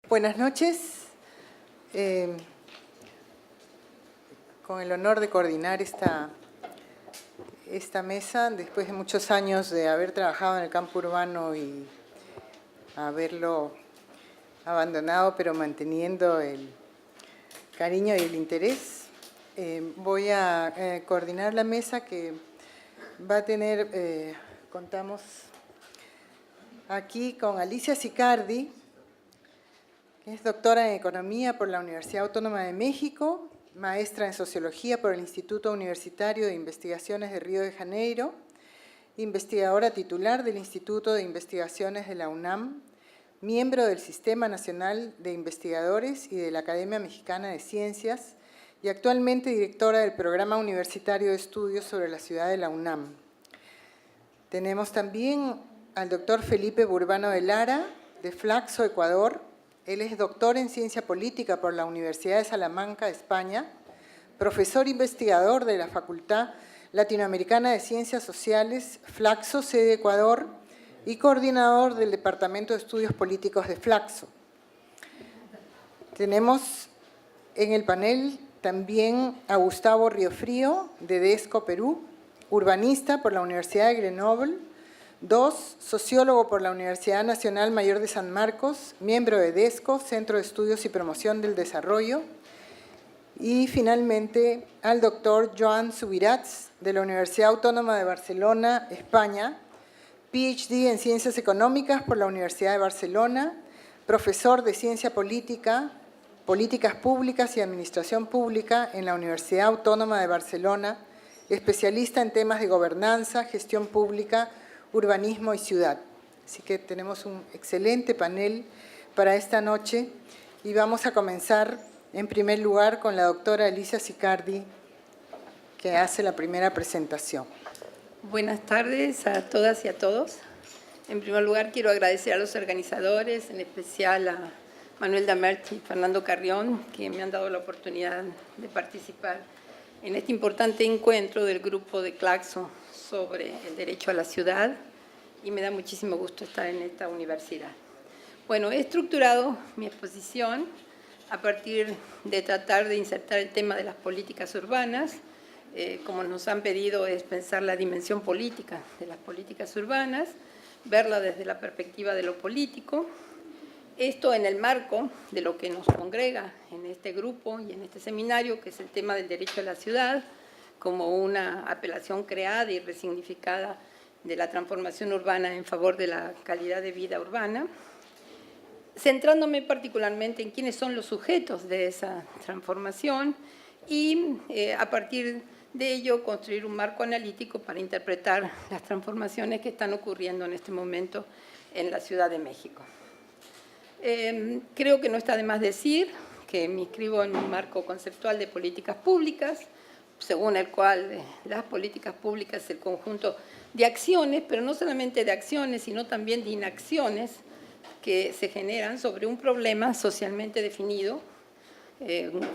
Buenas noches. Con el honor de coordinar esta mesa, después de muchos años de haber trabajado en el campo urbano y haberlo abandonado, pero manteniendo el cariño y el interés, voy a coordinar la mesa que va a tener, contamos aquí con Alicia Sicardi, que es doctora en Economía por la Universidad Autónoma de México, maestra en Sociología por el Instituto Universitario de Investigaciones de Río de Janeiro, investigadora titular del Instituto de Investigaciones de la UNAM, miembro del Sistema Nacional de Investigadores y de la Academia Mexicana de Ciencias y actualmente directora del Programa Universitario de Estudios sobre la Ciudad de la UNAM. Tenemos también al doctor Felipe Burbano de Lara, de Flaxo, Ecuador. Él es doctor en Ciencia Política por la Universidad de Salamanca, España, profesor investigador de la Facultad Latinoamericana de Ciencias Sociales, Flaxo, sede Ecuador, y coordinador del Departamento de Estudios Políticos de Flaxo. Tenemos en el panel también a Gustavo Riofrío, de Desco, Perú, urbanista por la Universidad de Grenoble, sociólogo por la Universidad Nacional Mayor de San Marcos, miembro de DESCO, Centro de Estudios y Promoción del Desarrollo, y finalmente al doctor Joan Subirats, de la Universidad Autónoma de Barcelona, España, PhD en Ciencias Económicas por la Universidad de Barcelona, profesor de Ciencia Política, Políticas Públicas y Administración Pública en la Universidad Autónoma de Barcelona, especialista en temas de gobernanza, gestión pública, urbanismo y ciudad. Así que tenemos un excelente panel para esta noche y vamos a comenzar en primer lugar con la doctora Alicia Sicardi, que hace la primera presentación. Buenas tardes a todas y a todos. En primer lugar quiero agradecer a los organizadores, en especial a Manuel Damert y Fernando Carrión, que me han dado la oportunidad de participar en este importante encuentro del grupo de Claxo sobre el derecho a la ciudad, y me da muchísimo gusto estar en esta universidad. Bueno, he estructurado mi exposición a partir de tratar de insertar el tema de las políticas urbanas. Como nos han pedido, es pensar la dimensión política de las políticas urbanas, verla desde la perspectiva de lo político, esto en el marco de lo que nos congrega en este grupo y en este seminario, que es el tema del derecho a la ciudad, como una apelación creada y resignificada de la transformación urbana en favor de la calidad de vida urbana, centrándome particularmente en quiénes son los sujetos de esa transformación y a partir de ello construir un marco analítico para interpretar las transformaciones que están ocurriendo en este momento en la Ciudad de México. Creo que no está de más decir que me inscribo en un marco conceptual de políticas públicas, según el cual las políticas públicas es el conjunto de acciones, pero no solamente de acciones, sino también de inacciones que se generan sobre un problema socialmente definido,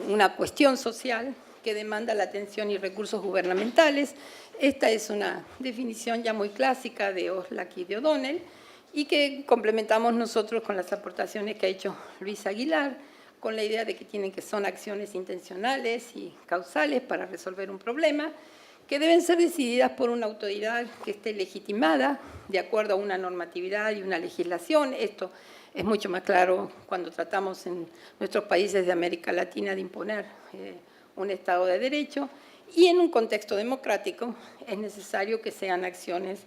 una cuestión social que demanda la atención y recursos gubernamentales. Esta es una definición ya muy clásica de Oslak y de O'Donnell y que complementamos nosotros con las aportaciones que ha hecho Luis Aguilar, con la idea de que son acciones intencionales y causales para resolver un problema, que deben ser decididas por una autoridad que esté legitimada de acuerdo a una normatividad y una legislación. Esto es mucho más claro cuando tratamos en nuestros países de América Latina de imponer un Estado de Derecho, y en un contexto democrático es necesario que sean acciones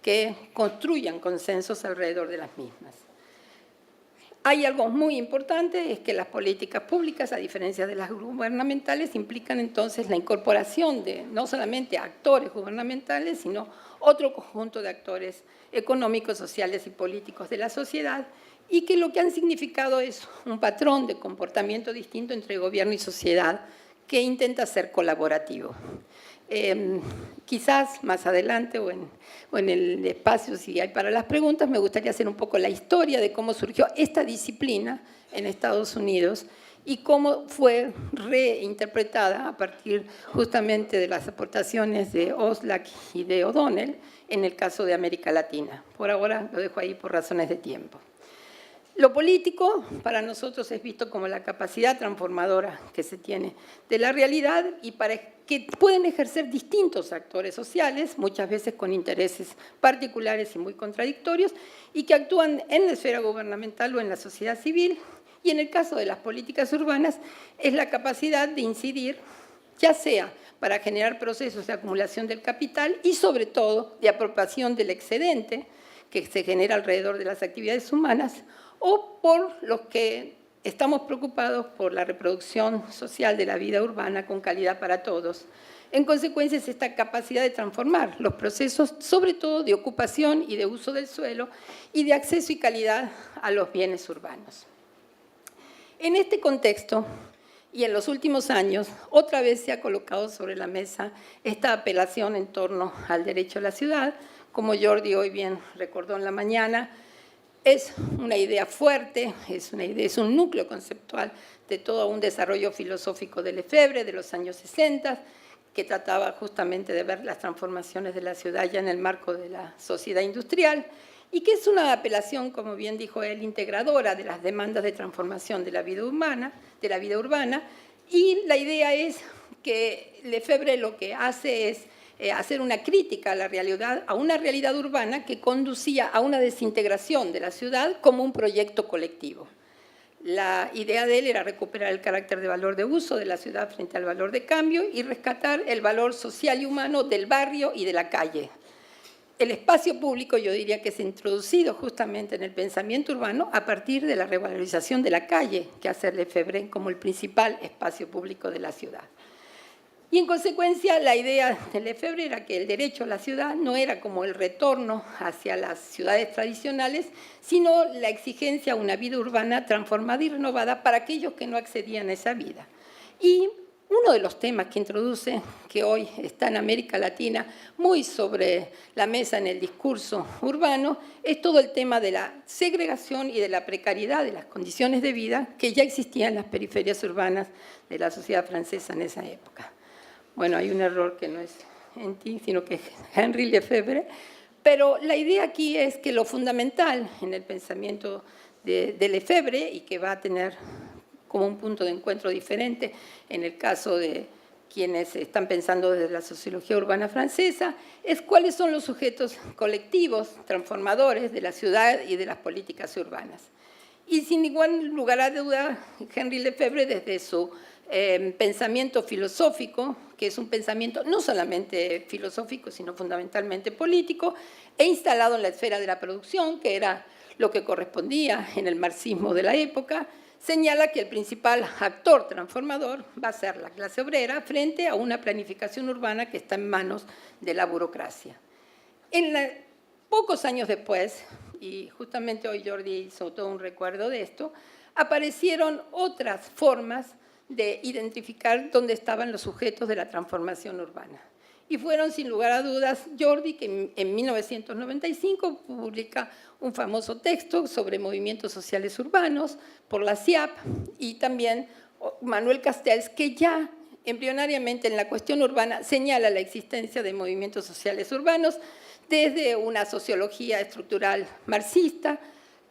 que construyan consensos alrededor de las mismas. Hay algo muy importante, es que las políticas públicas, a diferencia de las gubernamentales, implican entonces la incorporación de no solamente actores gubernamentales, sino otro conjunto de actores económicos, sociales y políticos de la sociedad, y que lo que han significado es un patrón de comportamiento distinto entre gobierno y sociedad que intenta ser colaborativo. Quizás más adelante o en el espacio, si hay para las preguntas, me gustaría hacer un poco la historia de cómo surgió esta disciplina en Estados Unidos y cómo fue reinterpretada a partir justamente de las aportaciones de Oslak y de O'Donnell en el caso de América Latina. Por ahora lo dejo ahí por razones de tiempo. Lo político para nosotros es visto como la capacidad transformadora que se tiene de la realidad y para que pueden ejercer distintos actores sociales, muchas veces con intereses particulares y muy contradictorios, y que actúan en la esfera gubernamental o en la sociedad civil. Y en el caso de las políticas urbanas es la capacidad de incidir, ya sea para generar procesos de acumulación del capital y sobre todo de apropiación del excedente que se genera alrededor de las actividades humanas, o por los que estamos preocupados por la reproducción social de la vida urbana con calidad para todos. En consecuencia, es esta capacidad de transformar los procesos, sobre todo de ocupación y de uso del suelo, y de acceso y calidad a los bienes urbanos. En este contexto, y en los últimos años, otra vez se ha colocado sobre la mesa esta apelación en torno al derecho a la ciudad. Como Jordi hoy bien recordó en la mañana, es una idea fuerte, es un núcleo conceptual de todo un desarrollo filosófico de Lefebvre de los años 60, que trataba justamente de ver las transformaciones de la ciudad ya en el marco de la sociedad industrial, y que es una apelación, como bien dijo él, integradora de las demandas de transformación de la vida urbana, y la idea es que Lefebvre lo que hace es hacer una crítica a la realidad, a una realidad urbana que conducía a una desintegración de la ciudad como un proyecto colectivo. La idea de él era recuperar el carácter de valor de uso de la ciudad frente al valor de cambio y rescatar el valor social y humano del barrio y de la calle. El espacio público, yo diría que se ha introducido justamente en el pensamiento urbano a partir de la revalorización de la calle, que hace Lefebvre como el principal espacio público de la ciudad. Y en consecuencia, la idea de Lefebvre era que el derecho a la ciudad no era como el retorno hacia las ciudades tradicionales, sino la exigencia a una vida urbana transformada y renovada para aquellos que no accedían a esa vida. Y uno de los temas que introduce, que hoy está en América Latina muy sobre la mesa en el discurso urbano, es todo el tema de la segregación y de la precariedad de las condiciones de vida que ya existían en las periferias urbanas de la sociedad francesa en esa época. Bueno, hay un error que no es en ti, sino que es Henri Lefebvre, pero la idea aquí es que lo fundamental en el pensamiento de Lefebvre, y que va a tener como un punto de encuentro diferente en el caso de quienes están pensando desde la sociología urbana francesa, es cuáles son los sujetos colectivos transformadores de la ciudad y de las políticas urbanas. Y sin ningún lugar a duda, Henri Lefebvre, desde su pensamiento filosófico, que es un pensamiento no solamente filosófico, sino fundamentalmente político, e instalado en la esfera de la producción, que era lo que correspondía en el marxismo de la época, señala que el principal actor transformador va a ser la clase obrera frente a una planificación urbana que está en manos de la burocracia. Pocos años después, y justamente hoy Jordi hizo todo un recuerdo de esto, aparecieron otras formas de identificar dónde estaban los sujetos de la transformación urbana. Y fueron, sin lugar a dudas, Jordi, que en 1995 publica un famoso texto sobre movimientos sociales urbanos por la CIAP, y también Manuel Castells, que ya embrionariamente en la cuestión urbana señala la existencia de movimientos sociales urbanos desde una sociología estructural marxista,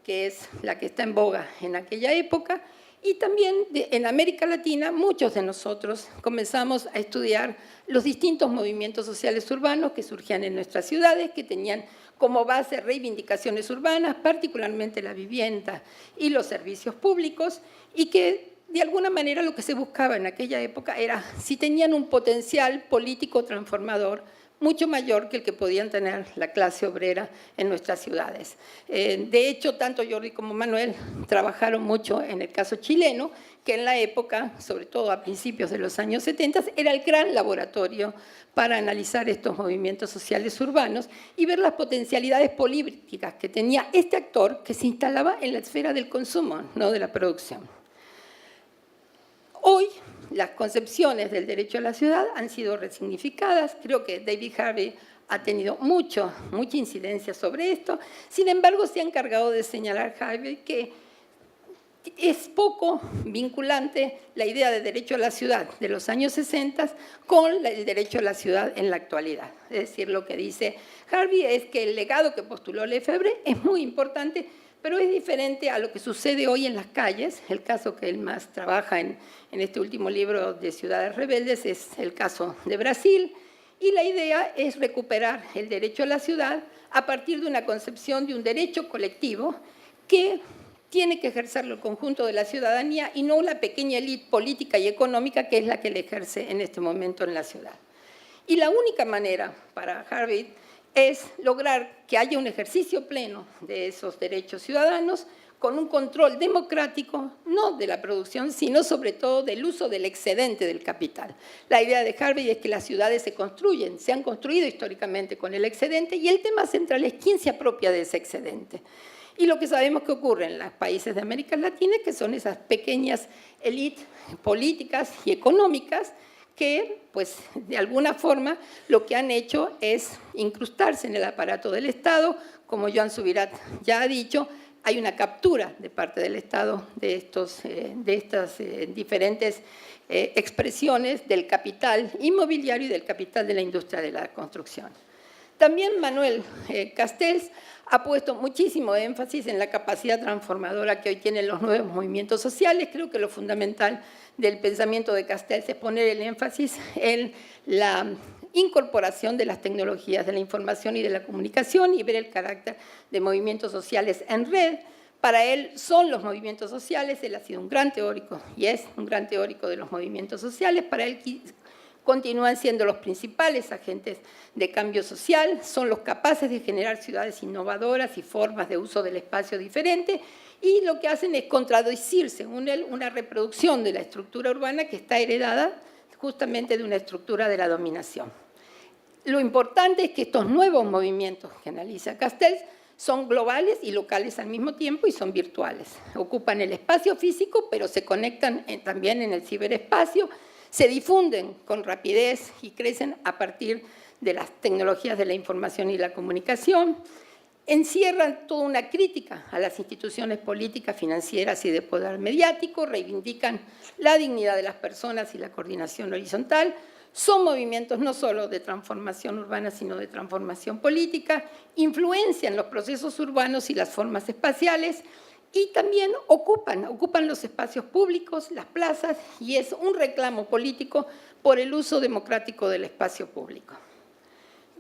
que es la que está en boga en aquella época, y también en América Latina muchos de nosotros comenzamos a estudiar los distintos movimientos sociales urbanos que surgían en nuestras ciudades, que tenían como base reivindicaciones urbanas, particularmente la vivienda y los servicios públicos, y que de alguna manera lo que se buscaba en aquella época era si tenían un potencial político transformador mucho mayor que el que podían tener la clase obrera en nuestras ciudades. De hecho, tanto Jordi como Manuel trabajaron mucho en el caso chileno, que en la época, sobre todo a principios de los años 70, era el gran laboratorio para analizar estos movimientos sociales urbanos y ver las potencialidades políticas que tenía este actor que se instalaba en la esfera del consumo, no de la producción. Hoy, las concepciones del derecho a la ciudad han sido resignificadas. Creo que David Harvey ha tenido mucha incidencia sobre esto. Sin embargo, se ha encargado de señalar Harvey que es poco vinculante la idea de derecho a la ciudad de los años 60 con el derecho a la ciudad en la actualidad. Es decir, lo que dice Harvey es que el legado que postuló Lefebvre es muy importante, pero es diferente a lo que sucede hoy en las calles. El caso que él más trabaja en este último libro de Ciudades Rebeldes es el caso de Brasil, y la idea es recuperar el derecho a la ciudad a partir de una concepción de un derecho colectivo que tiene que ejercerlo el conjunto de la ciudadanía y no la pequeña élite política y económica que es la que le ejerce en este momento en la ciudad. Y la única manera para Harvey es lograr que haya un ejercicio pleno de esos derechos ciudadanos con un control democrático, no de la producción, sino sobre todo del uso del excedente del capital. La idea de Harvey es que las ciudades se han construido históricamente con el excedente, y el tema central es quién se apropia de ese excedente. Y lo que sabemos que ocurre en los países de América Latina, que son esas pequeñas élites políticas y económicas que, pues, de alguna forma, lo que han hecho es incrustarse en el aparato del Estado. Como Joan Subirats ya ha dicho, hay una captura de parte del Estado de estas diferentes expresiones del capital inmobiliario y del capital de la industria de la construcción. También Manuel Castells ha puesto muchísimo énfasis en la capacidad transformadora que hoy tienen los nuevos movimientos sociales. Creo que lo fundamental del pensamiento de Castells es poner el énfasis en la incorporación de las tecnologías de la información y de la comunicación y ver el carácter de movimientos sociales en red. Para él son los movimientos sociales, él ha sido un gran teórico y es un gran teórico de los movimientos sociales. Para él continúan siendo los principales agentes de cambio social, son los capaces de generar ciudades innovadoras y formas de uso del espacio diferente, y lo que hacen es contradecir, según él, una reproducción de la estructura urbana que está heredada justamente de una estructura de la dominación. Lo importante es que estos nuevos movimientos que analiza Castells son globales y locales al mismo tiempo y son virtuales. Ocupan el espacio físico, pero se conectan también en el ciberespacio, se difunden con rapidez y crecen a partir de las tecnologías de la información y la comunicación. Encierran toda una crítica a las instituciones políticas, financieras y de poder mediático, reivindican la dignidad de las personas y la coordinación horizontal. Son movimientos no solo de transformación urbana, sino de transformación política, influencian los procesos urbanos y las formas espaciales, y también ocupan los espacios públicos, las plazas, y es un reclamo político por el uso democrático del espacio público.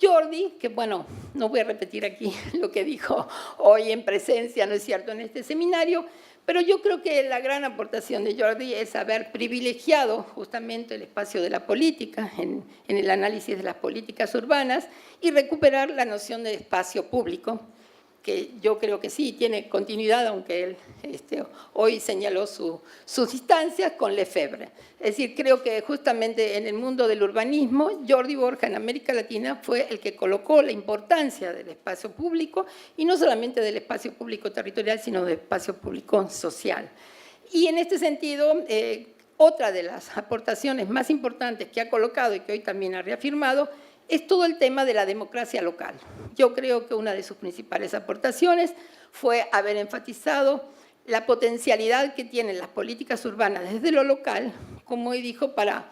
Jordi, que bueno, no voy a repetir aquí lo que dijo hoy en presencia, ¿no es cierto?, en este seminario, pero yo creo que la gran aportación de Jordi es haber privilegiado justamente el espacio de la política en el análisis de las políticas urbanas y recuperar la noción de espacio público, que yo creo que sí tiene continuidad, aunque él hoy señaló sus distancias con Lefebvre. Es decir, creo que justamente en el mundo del urbanismo, Jordi Borja en América Latina fue el que colocó la importancia del espacio público, y no solamente del espacio público territorial, sino del espacio público social. Y en este sentido, otra de las aportaciones más importantes que ha colocado y que hoy también ha reafirmado es todo el tema de la democracia local. Yo creo que una de sus principales aportaciones fue haber enfatizado la potencialidad que tienen las políticas urbanas desde lo local, como él dijo, para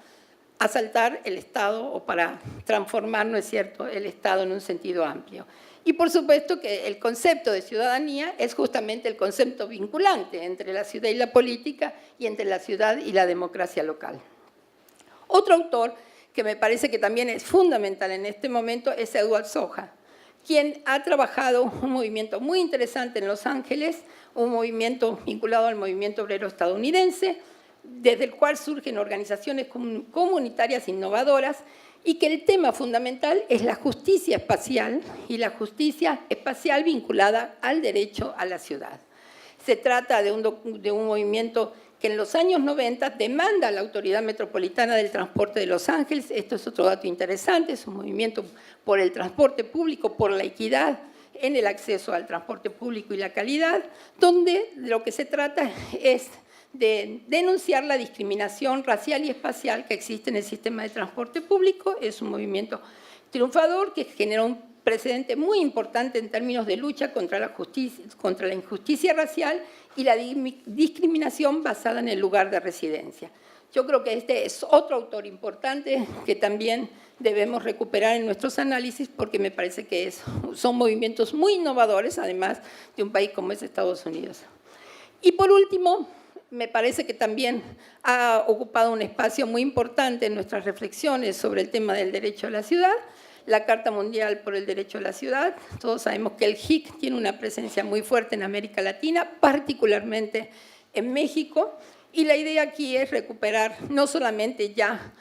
asaltar el Estado o para transformar, ¿no es cierto?, el Estado en un sentido amplio. Y por supuesto que el concepto de ciudadanía es justamente el concepto vinculante entre la ciudad y la política y entre la ciudad y la democracia local. Otro autor que me parece que también es fundamental en este momento es Edward Soja, quien ha trabajado un movimiento muy interesante en Los Ángeles, un movimiento vinculado al movimiento obrero estadounidense, desde el cual surgen organizaciones comunitarias innovadoras, y que el tema fundamental es la justicia espacial y la justicia espacial vinculada al derecho a la ciudad. Se trata de un movimiento que en los años 90 demanda a la Autoridad Metropolitana del Transporte de Los Ángeles. Esto es otro dato interesante, es un movimiento por el transporte público, por la equidad en el acceso al transporte público y la calidad, donde lo que se trata es de denunciar la discriminación racial y espacial que existe en el sistema de transporte público. Es un movimiento triunfador que genera un precedente muy importante en términos de lucha contra la injusticia racial y la discriminación basada en el lugar de residencia. Yo creo que este es otro autor importante que también debemos recuperar en nuestros análisis porque me parece que son movimientos muy innovadores, además de un país como es Estados Unidos. Y por último, me parece que también ha ocupado un espacio muy importante en nuestras reflexiones sobre el tema del derecho a la ciudad, la Carta Mundial por el Derecho a la Ciudad. Todos sabemos que el HIC tiene una presencia muy fuerte en América Latina, particularmente en México, y la idea aquí es recuperar no solamente ya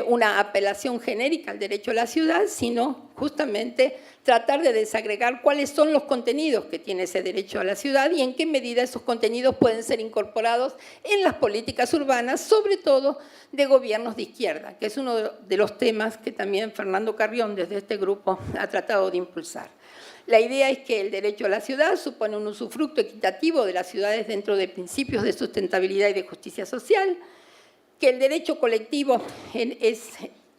una apelación genérica al derecho a la ciudad, sino justamente tratar de desagregar cuáles son los contenidos que tiene ese derecho a la ciudad y en qué medida esos contenidos pueden ser incorporados en las políticas urbanas, sobre todo de gobiernos de izquierda, que es uno de los temas que también Fernando Carrión desde este grupo ha tratado de impulsar. La idea es que el derecho a la ciudad supone un usufructo equitativo de las ciudades dentro de principios de sustentabilidad y de justicia social, que el derecho colectivo es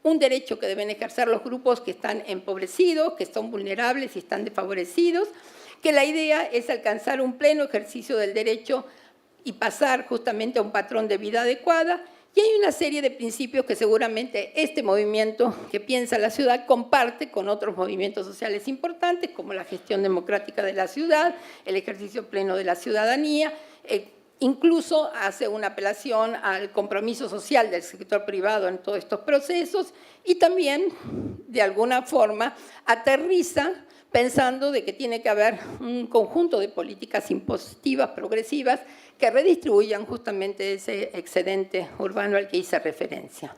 un derecho que deben ejercer los grupos que están empobrecidos, que son vulnerables y están desfavorecidos, que la idea es alcanzar un pleno ejercicio del derecho y pasar justamente a un patrón de vida adecuada. Y hay una serie de principios que seguramente este movimiento que piensa la ciudad comparte con otros movimientos sociales importantes, como la gestión democrática de la ciudad, el ejercicio pleno de la ciudadanía, incluso hace una apelación al compromiso social del sector privado en todos estos procesos y también, de alguna forma, aterriza pensando de que tiene que haber un conjunto de políticas impositivas, progresivas, que redistribuyan justamente ese excedente urbano al que hice referencia.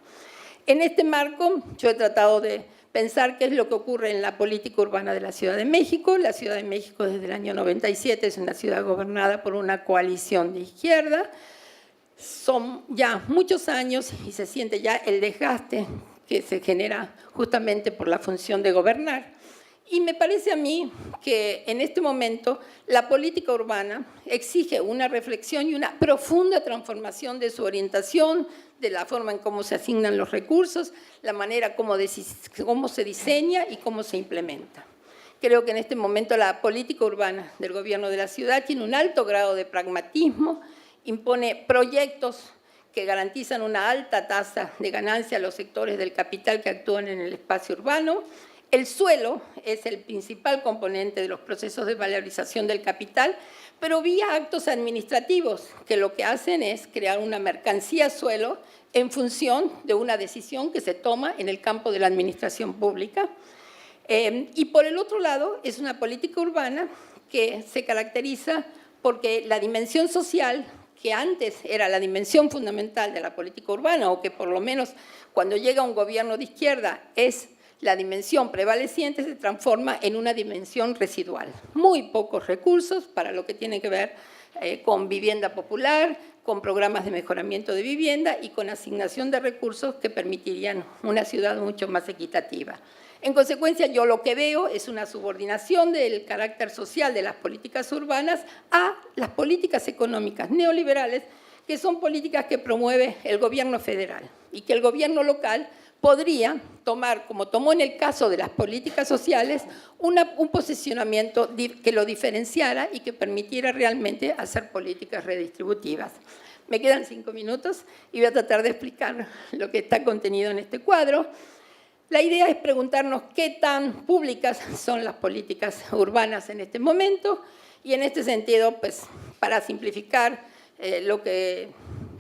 En este marco, yo he tratado de pensar qué es lo que ocurre en la política urbana de la Ciudad de México. La Ciudad de México desde el año 97 es una ciudad gobernada por una coalición de izquierda. Son ya muchos años y se siente ya el desgaste que se genera justamente por la función de gobernar. Y me parece a mí que en este momento la política urbana exige una reflexión y una profunda transformación de su orientación, de la forma en cómo se asignan los recursos, la manera cómo se diseña y cómo se implementa. Creo que en este momento la política urbana del gobierno de la ciudad tiene un alto grado de pragmatismo, impone proyectos que garantizan una alta tasa de ganancia a los sectores del capital que actúan en el espacio urbano. El suelo es el principal componente de los procesos de valorización del capital, pero vía actos administrativos que lo que hacen es crear una mercancía suelo en función de una decisión que se toma en el campo de la administración pública. Y por el otro lado, es una política urbana que se caracteriza porque la dimensión social, que antes era la dimensión fundamental de la política urbana, o que por lo menos cuando llega un gobierno de izquierda es la dimensión prevaleciente, se transforma en una dimensión residual. Muy pocos recursos para lo que tiene que ver con vivienda popular, con programas de mejoramiento de vivienda y con asignación de recursos que permitirían una ciudad mucho más equitativa. En consecuencia, yo lo que veo es una subordinación del carácter social de las políticas urbanas a las políticas económicas neoliberales, que son políticas que promueve el gobierno federal y que el gobierno local podría tomar, como tomó en el caso de las políticas sociales, un posicionamiento que lo diferenciara y que permitiera realmente hacer políticas redistributivas. Me quedan 5 minutos y voy a tratar de explicar lo que está contenido en este cuadro. La idea es preguntarnos qué tan públicas son las políticas urbanas en este momento y en este sentido, pues, para simplificar, lo que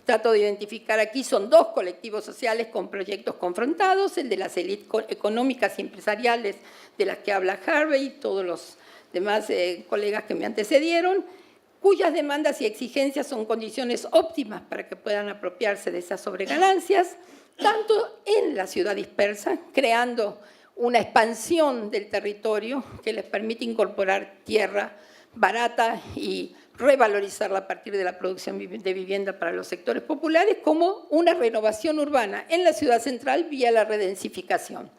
trato de identificar aquí son 2 colectivos sociales con proyectos confrontados, el de las élites económicas y empresariales de las que habla Harvey y todos los demás colegas que me antecedieron, cuyas demandas y exigencias son condiciones óptimas para que puedan apropiarse de esas sobreganancias, tanto en la ciudad dispersa, creando una expansión del territorio que les permite incorporar tierra barata y revalorizarla a partir de la producción de vivienda para los sectores populares, como una renovación urbana en la ciudad central vía la redensificación.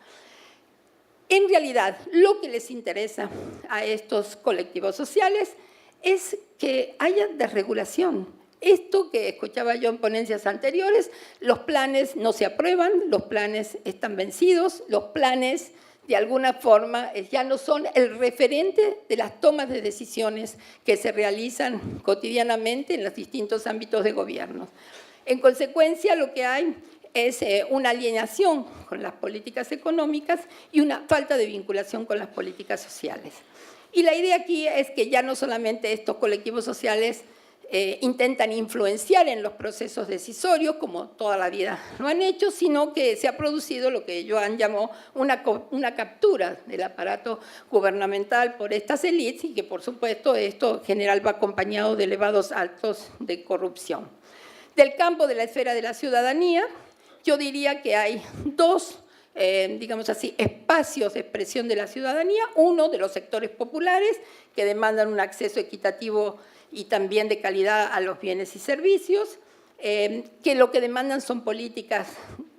En realidad, lo que les interesa a estos colectivos sociales es que haya desregulación. Esto que escuchaba yo en ponencias anteriores, los planes no se aprueban, los planes están vencidos, los planes de alguna forma ya no son el referente de las tomas de decisiones que se realizan cotidianamente en los distintos ámbitos de gobierno. En consecuencia, lo que hay es una alienación con las políticas económicas y una falta de vinculación con las políticas sociales. Y la idea aquí es que ya no solamente estos colectivos sociales intentan influenciar en los procesos decisorios, como toda la vida lo han hecho, sino que se ha producido lo que Joan llamó una captura del aparato gubernamental por estas élites y que, por supuesto, esto en general va acompañado de elevados altos de corrupción. Del campo de la esfera de la ciudadanía, yo diría que hay dos, digamos así, espacios de expresión de la ciudadanía. Uno de los sectores populares que demandan un acceso equitativo y también de calidad a los bienes y servicios, que lo que demandan son políticas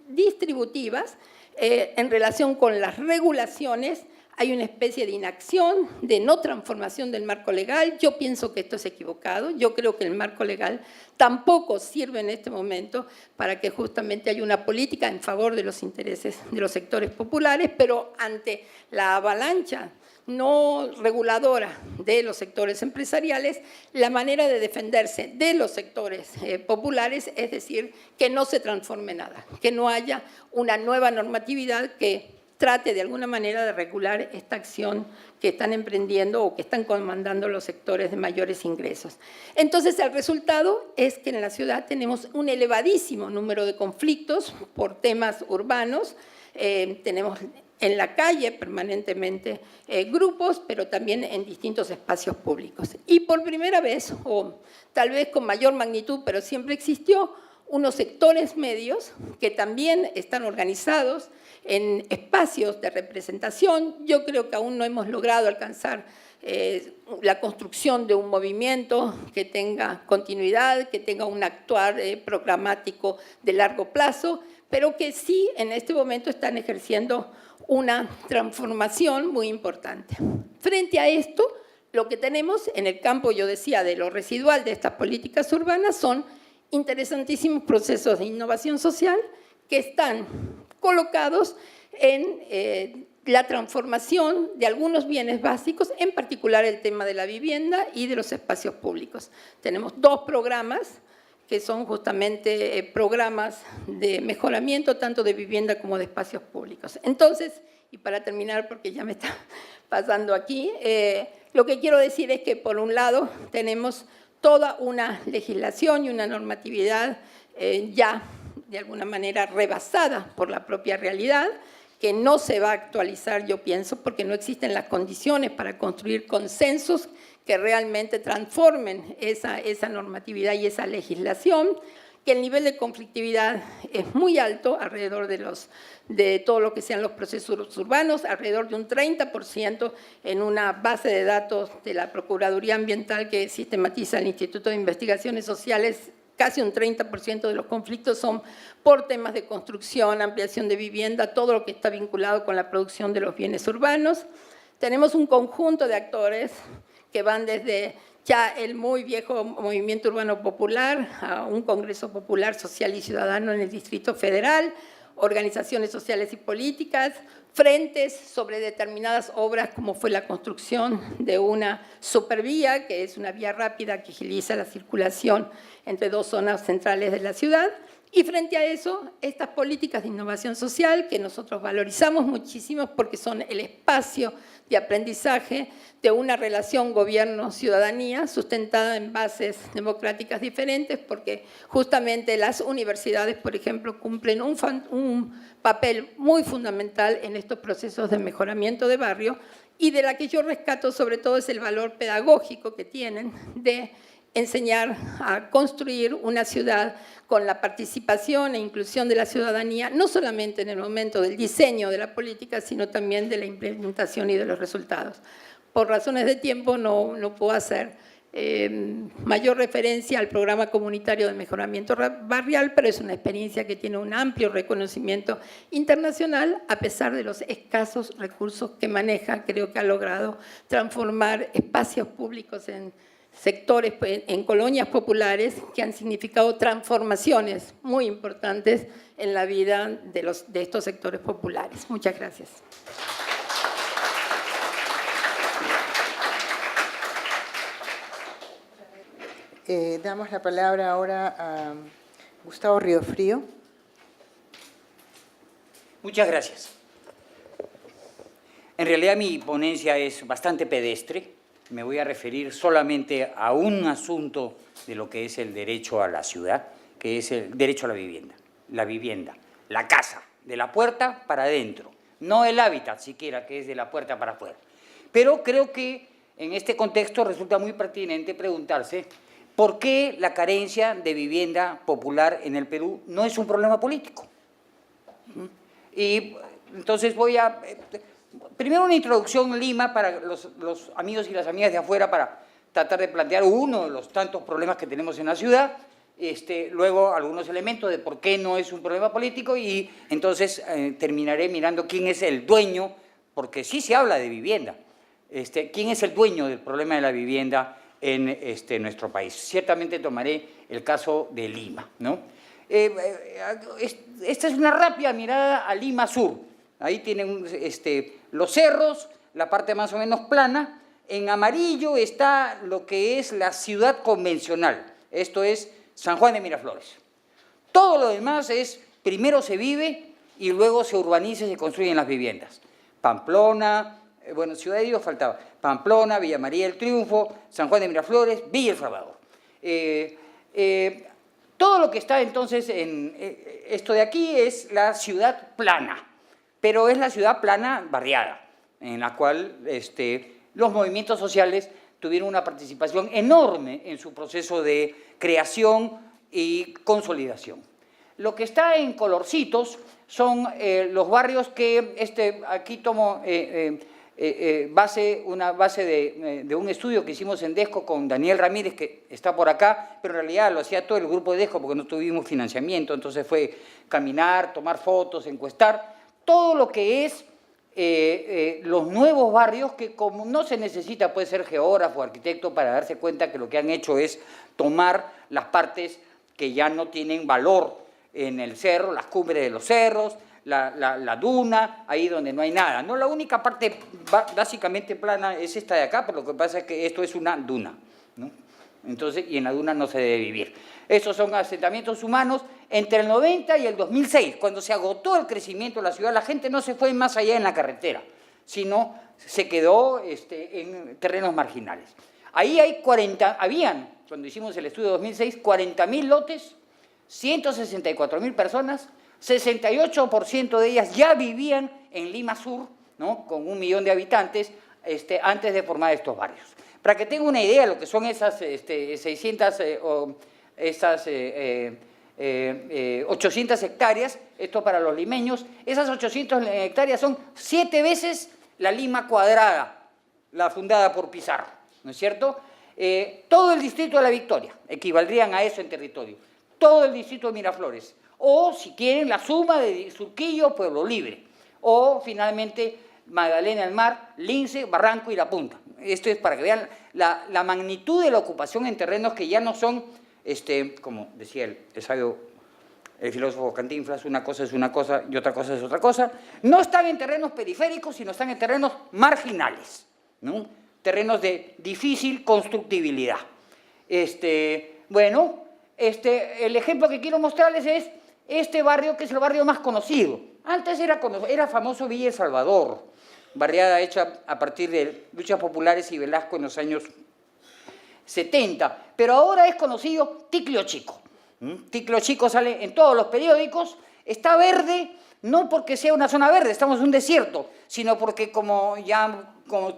distributivas. En relación con las regulaciones, hay una especie de inacción, de no transformación del marco legal. Yo pienso que esto es equivocado. Yo creo que el marco legal tampoco sirve en este momento para que justamente haya una política en favor de los intereses de los sectores populares, pero ante la avalancha no reguladora de los sectores empresariales, la manera de defenderse de los sectores populares es decir, que no se transforme nada, que no haya una nueva normatividad que trate de alguna manera de regular esta acción que están emprendiendo o que están comandando los sectores de mayores ingresos. Entonces, el resultado es que en la ciudad tenemos un elevadísimo número de conflictos por temas urbanos, tenemos en la calle permanentemente grupos, pero también en distintos espacios públicos. Y por primera vez, o tal vez con mayor magnitud, pero siempre existió, unos sectores medios que también están organizados en espacios de representación. Yo creo que aún no hemos logrado alcanzar la construcción de un movimiento que tenga continuidad, que tenga un actuar programático de largo plazo, pero que sí en este momento están ejerciendo una transformación muy importante. Frente a esto, lo que tenemos en el campo, yo decía, de lo residual de estas políticas urbanas son interesantísimos procesos de innovación social que están colocados en la transformación de algunos bienes básicos, en particular el tema de la vivienda y de los espacios públicos. Tenemos dos programas que son justamente programas de mejoramiento tanto de vivienda como de espacios públicos. Entonces, y para terminar, porque ya me está pasando aquí, lo que quiero decir es que, por un lado, tenemos toda una legislación y una normatividad ya, de alguna manera, rebasada por la propia realidad, que no se va a actualizar, yo pienso, porque no existen las condiciones para construir consensos que realmente transformen esa normatividad y esa legislación, que el nivel de conflictividad es muy alto alrededor de todo lo que sean los procesos urbanos, alrededor de un 30% en una base de datos de la Procuraduría Ambiental que sistematiza el Instituto de Investigaciones Sociales. Casi un 30% de los conflictos son por temas de construcción, ampliación de vivienda, todo lo que está vinculado con la producción de los bienes urbanos. Tenemos un conjunto de actores que van desde ya el muy viejo Movimiento Urbano Popular a un Congreso Popular Social y Ciudadano en el Distrito Federal, organizaciones sociales y políticas, frentes sobre determinadas obras como fue la construcción de una supervía, que es una vía rápida que agiliza la circulación entre dos zonas centrales de la ciudad. Y frente a eso, estas políticas de innovación social que nosotros valorizamos muchísimo porque son el espacio de aprendizaje de una relación gobierno-ciudadanía sustentada en bases democráticas diferentes, porque justamente las universidades, por ejemplo, cumplen un papel muy fundamental en estos procesos de mejoramiento de barrio, y de la que yo rescato sobre todo es el valor pedagógico que tienen de enseñar a construir una ciudad con la participación e inclusión de la ciudadanía, no solamente en el momento del diseño de la política, sino también de la implementación y de los resultados. Por razones de tiempo no puedo hacer mayor referencia al programa comunitario de mejoramiento barrial, pero es una experiencia que tiene un amplio reconocimiento internacional, a pesar de los escasos recursos que maneja. Creo que ha logrado transformar espacios públicos en sectores, en colonias populares que han significado transformaciones muy importantes en la vida de estos sectores populares. Muchas gracias. Damos la palabra ahora a Gustavo Riofrío. Muchas gracias. En realidad mi ponencia es bastante pedestre. Me voy a referir solamente a un asunto de lo que es el derecho a la ciudad, que es el derecho a la vivienda, la casa, de la puerta para adentro, no el hábitat siquiera, que es de la puerta para afuera. Pero creo que en este contexto resulta muy pertinente preguntarse por qué la carencia de vivienda popular en el Perú no es un problema político. Y entonces voy a... Primero una introducción Lima para los amigos y las amigas de afuera para tratar de plantear uno de los tantos problemas que tenemos en la ciudad, luego algunos elementos de por qué no es un problema político y entonces terminaré mirando quién es el dueño, porque sí se habla de vivienda, quién es el dueño del problema de la vivienda en nuestro país. Ciertamente tomaré el caso de Lima, ¿no? Esta es una rápida mirada a Lima Sur. Ahí tienen los cerros, la parte más o menos plana. En amarillo está lo que es la ciudad convencional. Esto es San Juan de Miraflores. Todo lo demás es, primero se vive y luego se urbaniza y se construyen las viviendas. Pamplona, bueno, Ciudad de Dios faltaba. Pamplona, Villa María del Triunfo, San Juan de Miraflores, Villa El Salvador. Todo lo que está entonces en esto de aquí es la ciudad plana, pero es la ciudad plana barriada, en la cual los movimientos sociales tuvieron una participación enorme en su proceso de creación y consolidación. Lo que está en colorcitos son los barrios que, aquí tomo una base de un estudio que hicimos en DESCO con Daniel Ramírez, que está por acá, pero en realidad lo hacía todo el grupo de DESCO porque no tuvimos financiamiento, entonces fue caminar, tomar fotos, encuestar, todo lo que es los nuevos barrios que como no se necesita, puede ser geógrafo o arquitecto para darse cuenta que lo que han hecho es tomar las partes que ya no tienen valor en el cerro, las cumbres de los cerros, la duna, ahí donde no hay nada. No, la única parte básicamente plana es esta de acá, pero lo que pasa es que esto es una duna, ¿no? Entonces, y en la duna no se debe vivir. Estos son asentamientos humanos entre el 90 y el 2006, cuando se agotó el crecimiento de la ciudad. La gente no se fue más allá en la carretera, sino se quedó en terrenos marginales. Ahí hay habían, cuando hicimos el estudio de 2006, 40.000 lotes, 164.000 personas, 68% de ellas ya vivían en Lima Sur, ¿no? Con 1 millón de habitantes, antes de formar estos barrios. Para que tenga una idea de lo que son esas 800 hectáreas, esto para los limeños, esas 800 hectáreas son 7 veces la Lima cuadrada, la fundada por Pizarro, ¿no es cierto? Todo el distrito de La Victoria, equivaldrían a eso en territorio, todo el distrito de Miraflores, o si quieren la suma de Surquillo, Pueblo Libre, o finalmente Magdalena del Mar, Lince, Barranco y La Punta. Esto es para que vean la magnitud de la ocupación en terrenos que ya no son, como decía el filósofo Cantinflas, una cosa es una cosa y otra cosa es otra cosa. No están en terrenos periféricos, sino están en terrenos marginales, ¿no? Terrenos de difícil constructibilidad. Bueno, el ejemplo que quiero mostrarles es este barrio, que es el barrio más conocido. Antes era famoso Villa El Salvador, barriada hecha a partir de luchas populares y Velasco en los años 70, pero ahora es conocido Ticlio Chico. Ticlio Chico sale en todos los periódicos, está verde, no porque sea una zona verde, estamos en un desierto, sino porque como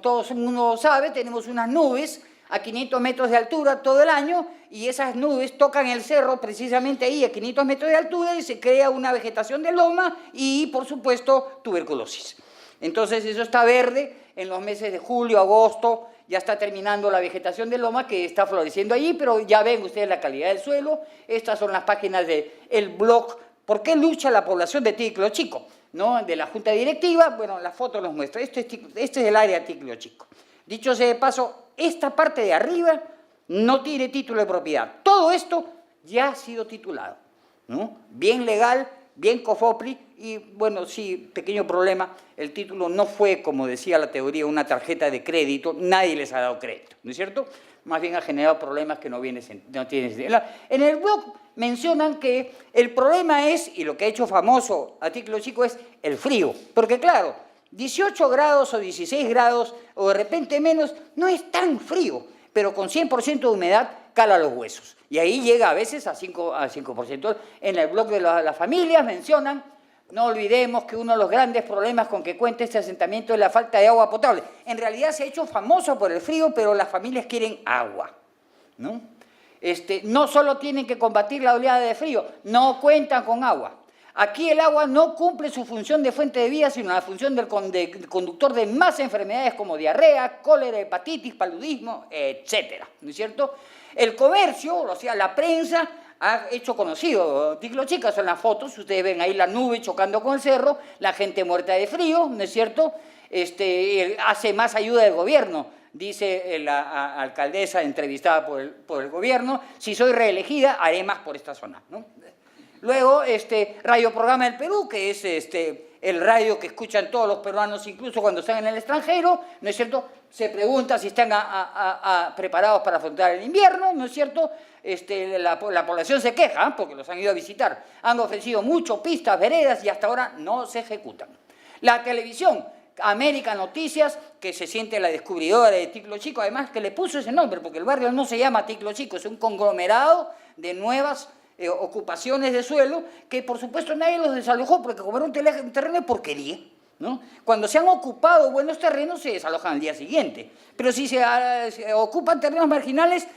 todo el mundo sabe, tenemos unas nubes a 500 metros de altura todo el año y esas nubes tocan el cerro precisamente ahí a 500 metros de altura y se crea una vegetación de loma y, por supuesto, tuberculosis. Entonces eso está verde en los meses de julio, agosto, ya está terminando la vegetación de loma que está floreciendo allí, pero ya ven ustedes la calidad del suelo. Estas son las páginas del blog ¿Por qué lucha la población de Ticlio Chico? ¿No? De la Junta Directiva. Bueno, la foto nos muestra. Este es el área Ticlio Chico. Dicho sea de paso, esta parte de arriba no tiene título de propiedad. Todo esto ya ha sido titulado, ¿no? Bien legal, bien COFOPRI, y bueno, sí, pequeño problema, el título no fue, como decía la teoría, una tarjeta de crédito, nadie les ha dado crédito, ¿no es cierto? Más bien ha generado problemas que no tienen sentido. En el blog mencionan que el problema es, y lo que ha hecho famoso a Ticlo Chico es el frío, porque claro, 18 grados o 16 grados o de repente menos no es tan frío, pero con 100% de humedad cala los huesos. Y ahí llega a veces a 5%. En el blog de las familias mencionan, no olvidemos que uno de los grandes problemas con que cuenta este asentamiento es la falta de agua potable. En realidad se ha hecho famoso por el frío, pero las familias quieren agua, ¿no? No solo tienen que combatir la oleada de frío, no cuentan con agua. Aquí el agua no cumple su función de fuente de vida, sino la función del conductor de más enfermedades como diarrea, cólera, hepatitis, paludismo, etcétera, ¿no es cierto? El comercio, o sea, la prensa, ha hecho conocido Ticlo Chico, son las fotos, ustedes ven ahí la nube chocando con el cerro, la gente muerta de frío, ¿no es cierto? Hace más ayuda del gobierno, dice la alcaldesa entrevistada por el gobierno, si soy reelegida haré más por esta zona, ¿no? Luego, Radio Programa del Perú, que es el radio que escuchan todos los peruanos, incluso cuando están en el extranjero, ¿no es cierto? Se pregunta si están preparados para afrontar el invierno, ¿no es cierto? La población se queja, porque los han ido a visitar. Han ofrecido mucho pistas, veredas, y hasta ahora no se ejecutan. La televisión, América Noticias, que se siente la descubridora de Ticlo Chico, además que le puso ese nombre, porque el barrio no se llama Ticlo Chico, es un conglomerado de nuevas ocupaciones de suelo, que por supuesto nadie los desalojó, porque como era un terreno de porquería, ¿no? Cuando se han ocupado buenos terrenos, se desalojan al día siguiente. Pero si se ocupan terrenos marginales,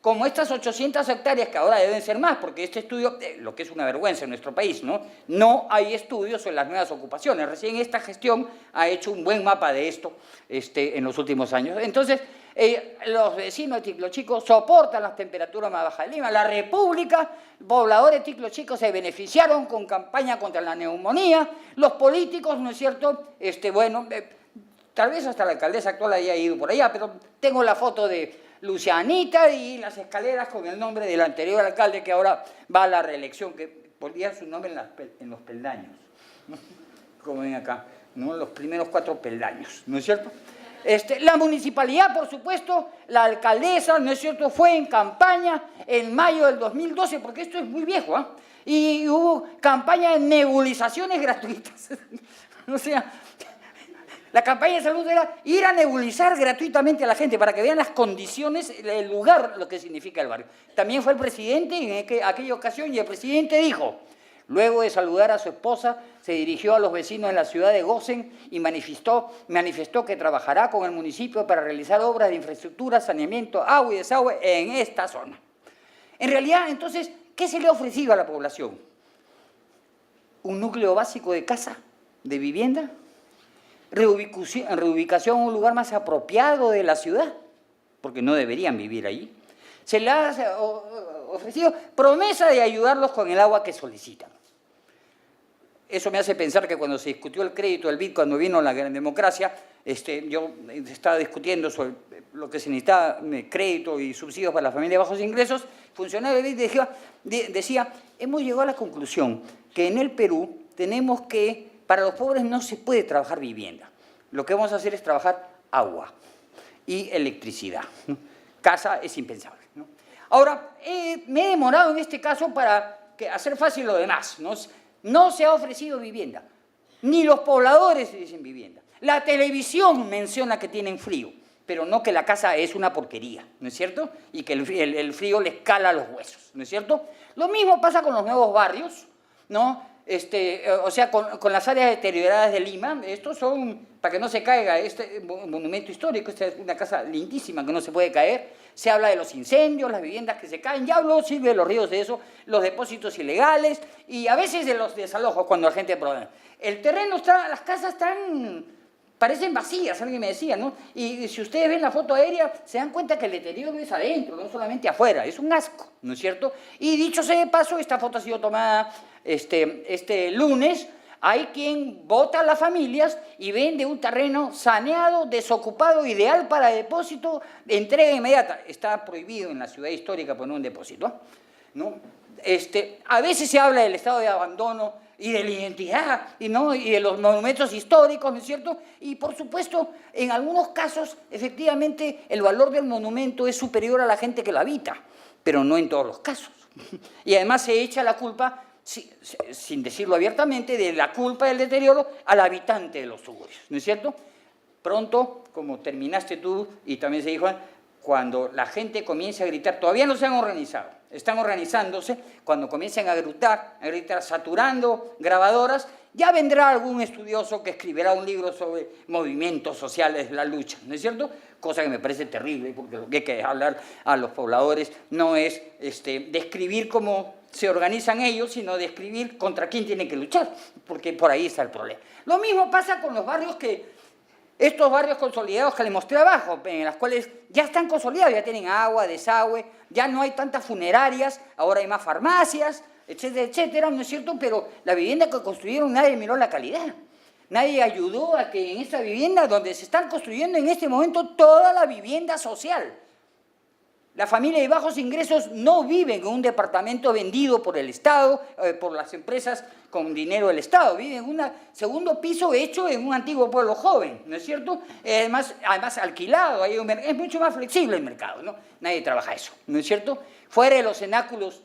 como estas 800 hectáreas, que ahora deben ser más, porque este estudio, lo que es una vergüenza en nuestro país, no hay estudios sobre las nuevas ocupaciones. Recién esta gestión ha hecho un buen mapa de esto en los últimos años. Entonces, los vecinos de Ticlo Chico soportan las temperaturas más bajas de Lima. La República, pobladores de Ticlo Chico se beneficiaron con campaña contra la neumonía. Los políticos, ¿no es cierto? Tal vez hasta la alcaldesa actual haya ido por allá, pero tengo la foto de Lucianita y las escaleras con el nombre del anterior alcalde que ahora va a la reelección, que ponía su nombre en los peldaños, ¿no? Como ven acá, ¿no? Los primeros 4 peldaños, ¿no es cierto? La municipalidad, por supuesto, la alcaldesa, ¿no es cierto?, fue en campaña en mayo del 2012, porque esto es muy viejo, ¿ah? Y hubo campaña de nebulizaciones gratuitas. O sea, la campaña de salud era ir a nebulizar gratuitamente a la gente para que vean las condiciones, el lugar, lo que significa el barrio. También fue el presidente en aquella ocasión y el presidente dijo, luego de saludar a su esposa, se dirigió a los vecinos de la ciudad de Gosen y manifestó que trabajará con el municipio para realizar obras de infraestructura, saneamiento, agua y desagüe en esta zona. En realidad, entonces, ¿qué se le ha ofrecido a la población? ¿Un núcleo básico de casa, de vivienda? ¿Reubicación a un lugar más apropiado de la ciudad? Porque no deberían vivir allí. Se le ha ofrecido promesa de ayudarlos con el agua que solicitan. Eso me hace pensar que cuando se discutió el crédito del BID, cuando vino la gran democracia, yo estaba discutiendo sobre lo que se necesitaba, crédito y subsidios para las familias de bajos ingresos. El funcionario del BID decía, hemos llegado a la conclusión que en el Perú tenemos que, para los pobres no se puede trabajar vivienda. Lo que vamos a hacer es trabajar agua y electricidad, ¿no? Casa es impensable, ¿no? Ahora, me he demorado en este caso para hacer fácil lo demás, ¿no? No se ha ofrecido vivienda, ni los pobladores dicen vivienda. La televisión menciona que tienen frío, pero no que la casa es una porquería, ¿no es cierto? Y que el frío les cala los huesos, ¿no es cierto? Lo mismo pasa con los nuevos barrios, ¿no? O sea, con las áreas deterioradas de Lima. Estos son, para que no se caiga, este monumento histórico, esta es una casa lindísima que no se puede caer. Se habla de los incendios, las viviendas que se caen, ya habló Silvia de los ríos de eso, los depósitos ilegales y a veces de los desalojos cuando la gente tiene problemas. El terreno está, las casas están, parecen vacías, alguien me decía, ¿no? Y si ustedes ven la foto aérea, se dan cuenta que el deterioro es adentro, no solamente afuera, es un asco, ¿no es cierto? Y dicho sea de paso, esta foto ha sido tomada este lunes. Hay quien vota a las familias y vende un terreno saneado, desocupado, ideal para depósito, de entrega inmediata. Está prohibido en la ciudad histórica poner un depósito, ¿no? A veces se habla del estado de abandono y de la identidad, y de los monumentos históricos, ¿no es cierto? Y por supuesto, en algunos casos, efectivamente, el valor del monumento es superior a la gente que lo habita, pero no en todos los casos. Y además se echa la culpa, sin decirlo abiertamente, de la culpa del deterioro al habitante de los suburbios, ¿no es cierto? Pronto, como terminaste tú y también se dijo, cuando la gente comience a gritar, todavía no se han organizado, están organizándose, cuando comiencen a gritar saturando grabadoras, ya vendrá algún estudioso que escribirá un libro sobre movimientos sociales de la lucha, ¿no es cierto? Cosa que me parece terrible, porque lo que hay que hablar a los pobladores no es describir cómo se organizan ellos, sino describir contra quién tienen que luchar, porque por ahí está el problema. Lo mismo pasa con los barrios estos barrios consolidados que les mostré abajo, en los cuales ya están consolidados, ya tienen agua, desagüe, ya no hay tantas funerarias, ahora hay más farmacias, etcétera, etcétera, ¿no es cierto? Pero la vivienda que construyeron nadie miró la calidad. Nadie ayudó a que en esta vivienda, donde se están construyendo en este momento toda la vivienda social. La familia de bajos ingresos no vive en un departamento vendido por el Estado, por las empresas con dinero del Estado. Vive en un segundo piso hecho en un antiguo pueblo joven, ¿no es cierto? Además alquilado, es mucho más flexible el mercado, ¿no? Nadie trabaja eso, ¿no es cierto? Fuera de los cenáculos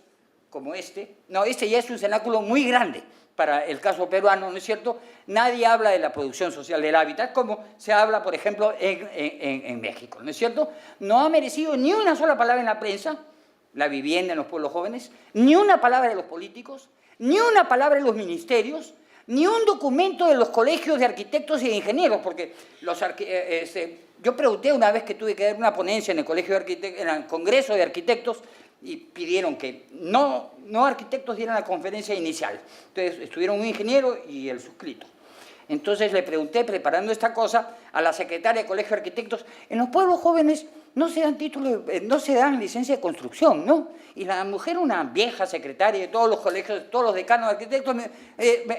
como este ya es un cenáculo muy grande para el caso peruano, ¿no es cierto? Nadie habla de la producción social del hábitat como se habla, por ejemplo, en México, ¿no es cierto? No ha merecido ni una sola palabra en la prensa, la vivienda en los pueblos jóvenes, ni una palabra de los políticos, ni una palabra de los ministerios, ni un documento de los colegios de arquitectos y de ingenieros, porque yo pregunté una vez que tuve que dar una ponencia en el en el Congreso de Arquitectos, y pidieron que no arquitectos dieran la conferencia inicial. Entonces estuvieron un ingeniero y el suscrito. Entonces le pregunté, preparando esta cosa, a la secretaria del Colegio de Arquitectos, en los pueblos jóvenes no se dan títulos, no se dan licencia de construcción, ¿no? Y la mujer, una vieja secretaria de todos los colegios, de todos los decanos de arquitectos, me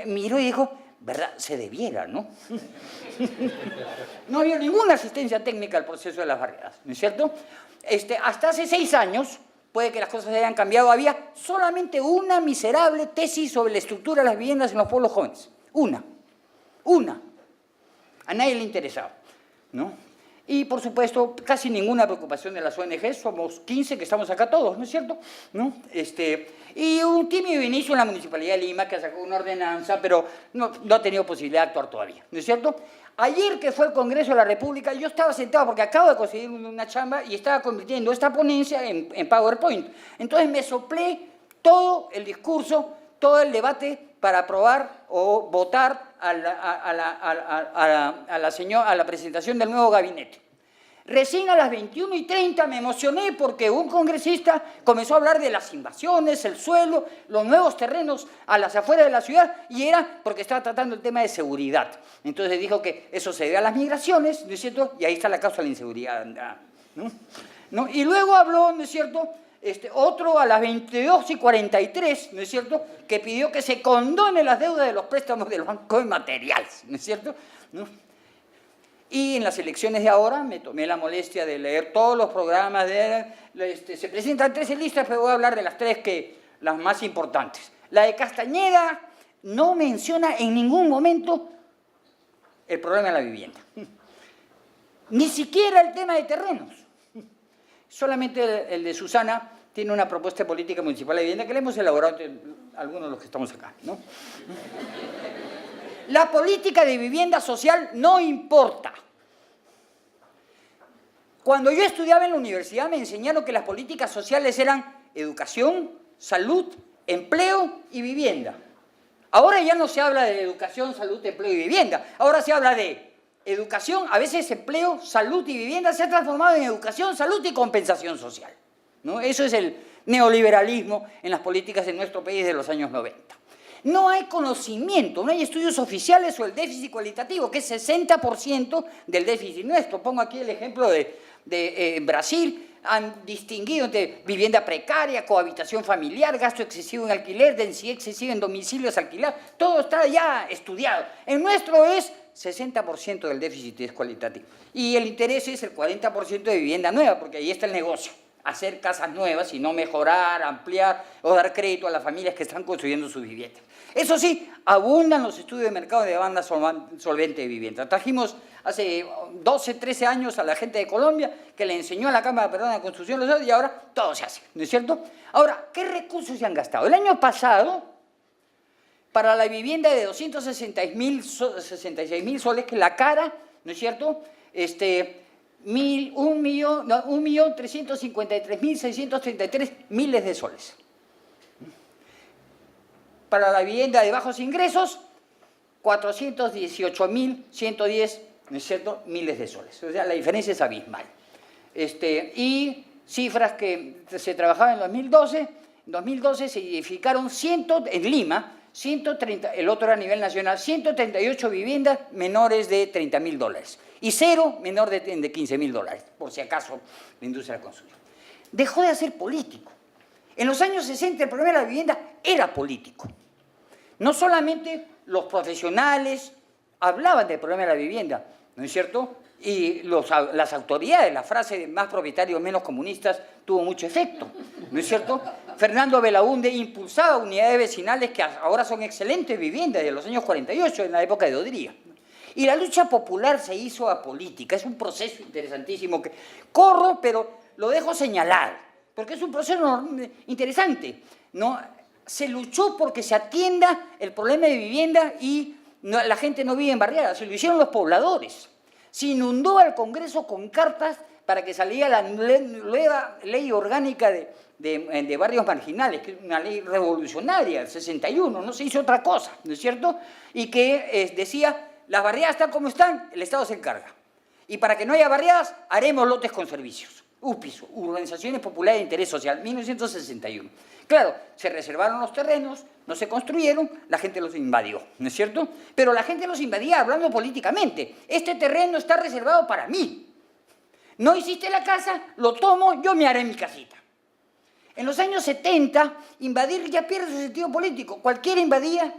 miró y dijo, ¿verdad? Se debiera, ¿no? No había ninguna asistencia técnica al proceso de las barriadas, ¿no es cierto? Hasta hace 6 años, puede que las cosas hayan cambiado, había solamente una miserable tesis sobre la estructura de las viviendas en los pueblos jóvenes. Una. A nadie le interesaba, ¿no? Y, por supuesto, casi ninguna preocupación de las ONG, somos 15 que estamos acá todos, ¿no es cierto? ¿No? Y un tímido inicio en la Municipalidad de Lima, que sacó una ordenanza, pero no ha tenido posibilidad de actuar todavía, ¿no es cierto? Ayer que fue el Congreso de la República, yo estaba sentado porque acabo de conseguir una chamba y estaba convirtiendo esta ponencia en PowerPoint. Entonces me soplé todo el discurso, todo el debate para aprobar o votar a la presentación del nuevo gabinete. Recién a las 21:30 me emocioné porque un congresista comenzó a hablar de las invasiones, el suelo, los nuevos terrenos a las afueras de la ciudad, y era porque estaba tratando el tema de seguridad. Entonces dijo que eso se debe a las migraciones, ¿no es cierto? Y ahí está la causa de la inseguridad, ¿no? Y luego habló, ¿no es cierto?, otro a las 22:43, ¿no es cierto?, que pidió que se condonen las deudas de los préstamos del Banco de Materiales, ¿no es cierto?, ¿no? Y en las elecciones de ahora me tomé la molestia de leer todos los programas, se presentan 13 listas, pero voy a hablar de las más importantes. La de Castañeda no menciona en ningún momento el problema de la vivienda, ni siquiera el tema de terrenos. Solamente el de Susana tiene una propuesta de política municipal de vivienda que le hemos elaborado entre algunos de los que estamos acá, ¿no? La política de vivienda social no importa. Cuando yo estudiaba en la universidad me enseñaron que las políticas sociales eran educación, salud, empleo y vivienda. Ahora ya no se habla de educación, salud, empleo y vivienda. Ahora se habla de educación, a veces empleo, salud y vivienda se ha transformado en educación, salud y compensación social, ¿no? Eso es el neoliberalismo en las políticas de nuestro país de los años 90. No hay conocimiento, no hay estudios oficiales sobre el déficit cualitativo, que es 60% del déficit nuestro. Pongo aquí el ejemplo de Brasil. Han distinguido entre vivienda precaria, cohabitación familiar, gasto excesivo en alquiler, densidad excesiva en domicilios alquilados. Todo está ya estudiado. En nuestro es 60% del déficit es cualitativo. Y el interés es el 40% de vivienda nueva, porque ahí está el negocio. hacer casas nuevas, sino mejorar, ampliar o dar crédito a las familias que están construyendo sus viviendas. Eso sí, abundan los estudios de mercado de demanda solvente de vivienda. Trajimos hace 12, 13 años a la gente de Colombia que le enseñó a la Cámara Peruana de Construcción y ahora todo se hace, ¿no es cierto? Ahora, ¿qué recursos se han gastado? El año pasado, para la vivienda de 266.000 soles, que la cara, ¿no es cierto?, 1.353.633 miles de soles. Para la vivienda de bajos ingresos, 418.110, ¿no es cierto?, miles de soles. O sea, la diferencia es abismal. Y cifras que se trabajaban en 2012, en 2012 se edificaron en Lima, 130, el otro era a nivel nacional, 138 viviendas menores de $30.000 y 0 menor de $15.000, por si acaso la industria de la construcción. Dejó de ser político. En los años 60 el problema de la vivienda era político. No solamente los profesionales hablaban del problema de la vivienda, ¿no es cierto? Y las autoridades, la frase de más propietarios, menos comunistas, tuvo mucho efecto, ¿no es cierto? Fernando Belaúnde impulsaba unidades vecinales que ahora son excelentes viviendas de los años 48, en la época de Odría. Y la lucha popular se hizo apolítica, es un proceso interesantísimo que corro, pero lo dejo señalar, porque es un proceso interesante, ¿no? Se luchó porque se atienda el problema de vivienda y la gente no vive en barriadas, se lo hicieron los pobladores. Se inundó al Congreso con cartas para que saliera la nueva ley orgánica de barrios marginales, que es una ley revolucionaria, el 61, no se hizo otra cosa, ¿no es cierto? Y que decía, las barriadas están como están, el Estado se encarga. Y para que no haya barriadas, haremos lotes con servicios. UPIS, Urbanizaciones Populares de Interés Social, 1961. Claro, se reservaron los terrenos, no se construyeron, la gente los invadió, ¿no es cierto? Pero la gente los invadía hablando políticamente. Este terreno está reservado para mí. No hiciste la casa, lo tomo, yo me haré mi casita. En los años 70, invadir ya pierde su sentido político. Cualquiera invadía,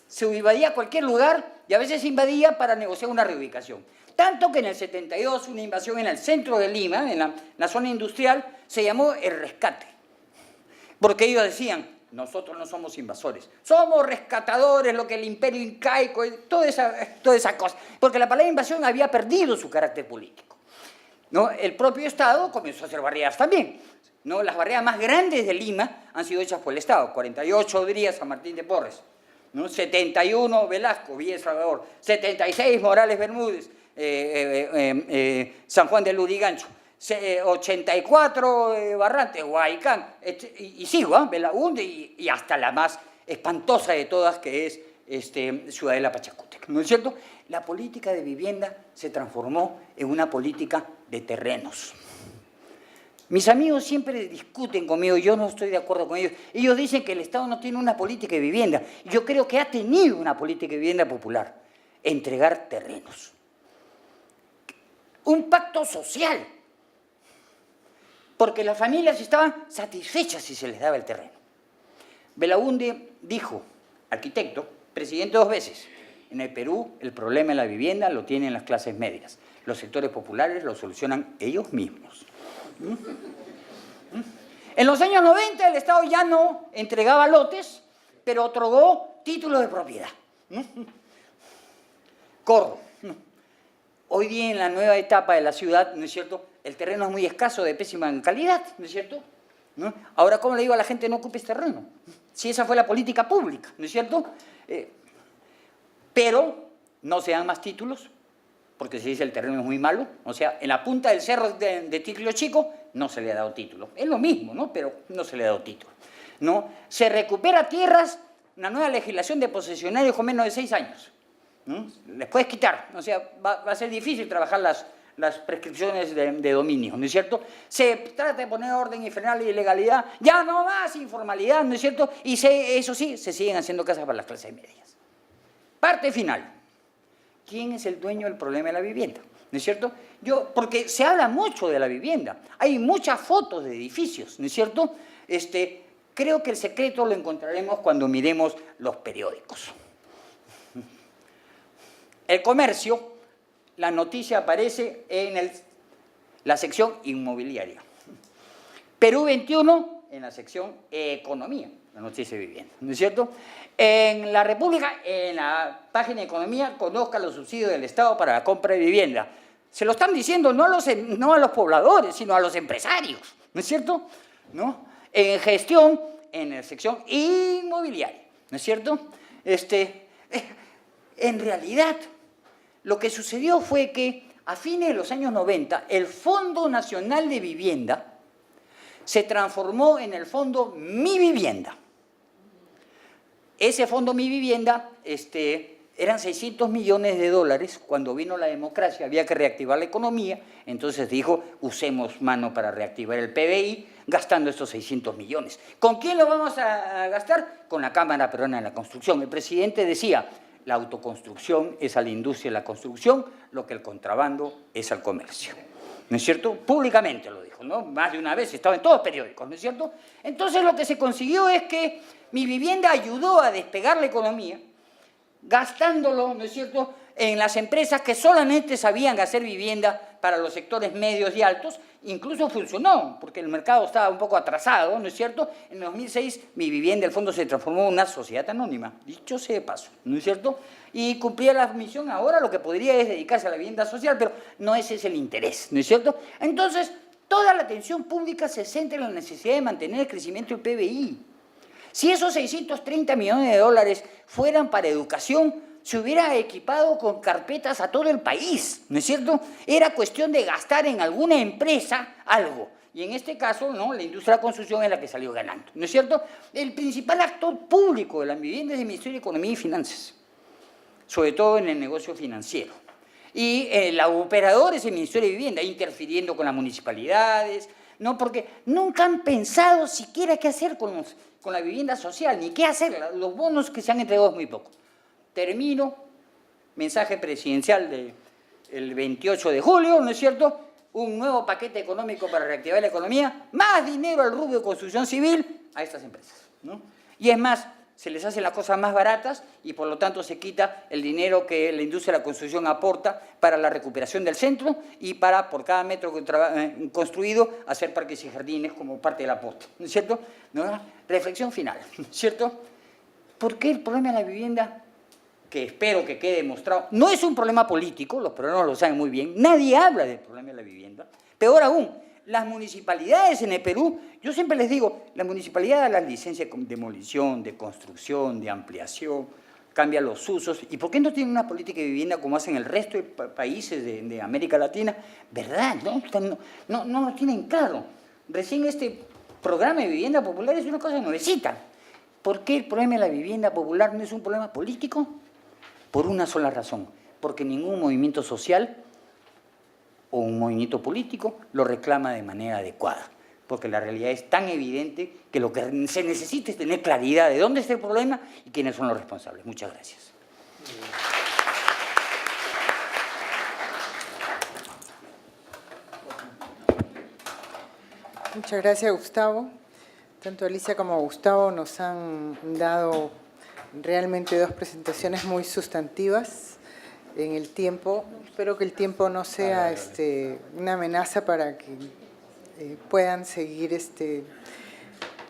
se invadía a cualquier lugar y a veces se invadía para negociar una reubicación. Tanto que en el 72, una invasión en el centro de Lima, en la zona industrial, se llamó el rescate. Porque ellos decían, nosotros no somos invasores, somos rescatadores, lo que el imperio incaico, toda esa cosa. Porque la palabra invasión había perdido su carácter político, ¿no? El propio Estado comenzó a hacer barriadas también, ¿no? Las barriadas más grandes de Lima han sido hechas por el Estado, 48 Odría, San Martín de Porres, ¿no? 71 Velasco, Villa El Salvador, 76 Morales Bermúdez, San Juan de Lurigancho, 84 Barrantes, Huaycán, y sigo, Belaúnde y hasta la más espantosa de todas, que es Ciudadela Pachacútec, ¿no es cierto? La política de vivienda se transformó en una política de terrenos. Mis amigos siempre discuten conmigo, yo no estoy de acuerdo con ellos. Ellos dicen que el Estado no tiene una política de vivienda. Yo creo que ha tenido una política de vivienda popular, entregar terrenos. Un pacto social, porque las familias estaban satisfechas si se les daba el terreno. Belaúnde dijo, arquitecto, presidente 2 veces, en el Perú el problema de la vivienda lo tienen las clases medias, los sectores populares lo solucionan ellos mismos. En los años 90 el Estado ya no entregaba lotes, pero otorgó títulos de propiedad. Corro. Hoy día en la nueva etapa de la ciudad, ¿no es cierto?, el terreno es muy escaso, de pésima calidad, ¿no es cierto? ¿No? Ahora, ¿cómo le digo a la gente no ocupes terreno? Si esa fue la política pública, ¿no es cierto? Pero no se dan más títulos, porque se dice el terreno es muy malo. O sea, en la punta del cerro de Ticlio Chico no se le ha dado título. Es lo mismo, ¿no? Pero no se le ha dado título, ¿no? Se recupera tierras, una nueva legislación de posesionarios con menos de 6 años, ¿no? Les puedes quitar, o sea, va a ser difícil trabajar las prescripciones de dominio, ¿no es cierto? Se trata de poner orden y frenar la ilegalidad, ya no más informalidad, ¿no es cierto? Y eso sí, se siguen haciendo casas para las clases medias. Parte final. ¿Quién es el dueño del problema de la vivienda? ¿No es cierto? Porque se habla mucho de la vivienda, hay muchas fotos de edificios, ¿no es cierto? Creo que el secreto lo encontraremos cuando miremos los periódicos. El Comercio, la noticia aparece en la sección inmobiliaria. Perú 21 en la sección Economía, la noticia de vivienda, ¿no es cierto? En la República, en la página de Economía, conozca los subsidios del Estado para la compra de vivienda. Se lo están diciendo no a los pobladores, sino a los empresarios, ¿no es cierto? ¿No? En gestión, en la sección inmobiliaria, ¿no es cierto? En realidad, lo que sucedió fue que a fines de los años 90, el Fondo Nacional de Vivienda se transformó en el Fondo Mi Vivienda. Ese Fondo Mi Vivienda eran 600 millones de dólares. Cuando vino la democracia había que reactivar la economía, entonces dijo, usemos mano para reactivar el PBI, gastando estos 600 millones. ¿Con quién lo vamos a gastar? Con la Cámara Peruana de la Construcción. El presidente decía, la autoconstrucción es a la industria de la construcción, lo que el contrabando es al comercio. ¿No es cierto? Públicamente lo dijo, ¿no? Más de una vez, estaba en todos los periódicos, ¿no es cierto? Entonces lo que se consiguió es que Mi Vivienda ayudó a despegar la economía, gastándolo, ¿no es cierto?, en las empresas que solamente sabían hacer vivienda para los sectores medios y altos. Incluso funcionó, porque el mercado estaba un poco atrasado, ¿no es cierto? En 2006, Mi Vivienda, el fondo, se transformó en una sociedad anónima, dicho sea de paso, ¿no es cierto? Y cumplía la misión. Ahora lo que podría es dedicarse a la vivienda social, pero no ese es el interés, ¿no es cierto? Entonces, toda la atención pública se centra en la necesidad de mantener el crecimiento del PBI. Si esos 630 millones de dólares fueran para educación, se hubiera equipado con carpetas a todo el país, ¿no es cierto? Era cuestión de gastar en alguna empresa algo. Y en este caso, ¿no?, la industria de la construcción es la que salió ganando, ¿no es cierto? El principal actor público de la vivienda es el Ministerio de Economía y Finanzas, sobre todo en el negocio financiero. Y el operador es el Ministerio de Vivienda, interfiriendo con las municipalidades, ¿no? Porque nunca han pensado siquiera qué hacer con la vivienda social, ni qué hacer. Los bonos que se han entregado es muy poco. Termino, mensaje presidencial del 28 de julio, ¿no es cierto? Un nuevo paquete económico para reactivar la economía, más dinero al rubro de construcción civil a estas empresas, ¿no? Y es más, se les hacen las cosas más baratas y por lo tanto se quita el dinero que la industria de la construcción aporta para la recuperación del centro y para, por cada metro construido, hacer parques y jardines como parte del aporte, ¿no es cierto? ¿No? Reflexión final, ¿no es cierto? ¿Por qué el problema de la vivienda, que espero que quede demostrado, no es un problema político? Los peruanos lo saben muy bien, nadie habla del problema de la vivienda. Peor aún, las municipalidades en el Perú, yo siempre les digo, la municipalidad da las licencias de demolición, de construcción, de ampliación, cambia los usos. ¿Y por qué no tienen una política de vivienda como hacen el resto de países de América Latina? ¿Verdad? No lo tienen claro. Recién este programa de vivienda popular es una cosa nuevecita. ¿Por qué el problema de la vivienda popular no es un problema político? Por una sola razón, porque ningún movimiento social o un movimiento político lo reclama de manera adecuada, porque la realidad es tan evidente que lo que se necesita es tener claridad de dónde está el problema y quiénes son los responsables. Muchas gracias. Muchas gracias, Gustavo. Tanto Alicia como Gustavo nos han dado realmente dos presentaciones muy sustantivas en el tiempo. Espero que el tiempo no sea una amenaza para que puedan seguir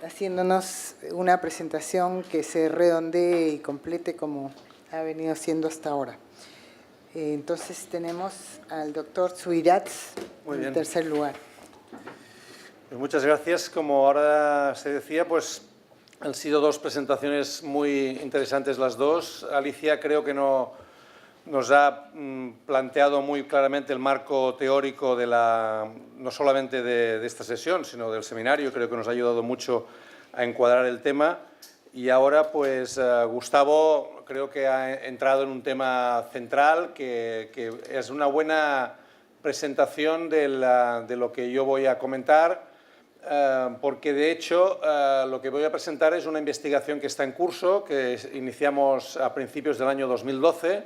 haciéndonos una presentación que se redondee y complete como ha venido siendo hasta ahora. Entonces tenemos al doctor Subirats en tercer lugar. Pues muchas gracias. Como ahora se decía, pues han sido dos presentaciones muy interesantes las dos. Alicia creo que nos ha planteado muy claramente el marco teórico no solamente de esta sesión, sino del seminario. Creo que nos ha ayudado mucho a encuadrar el tema. Y ahora, pues, Gustavo creo que ha entrado en un tema central que es una buena presentación de lo que yo voy a comentar. Porque de hecho lo que voy a presentar es una investigación que está en curso, que iniciamos a principios del año 2012,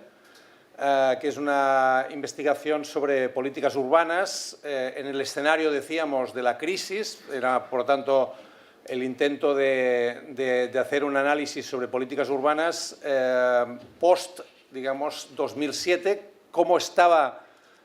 que es una investigación sobre políticas urbanas en el escenario, decíamos, de la crisis. Era, por lo tanto, el intento de hacer un análisis sobre políticas urbanas post, digamos, 2007, cómo estaba,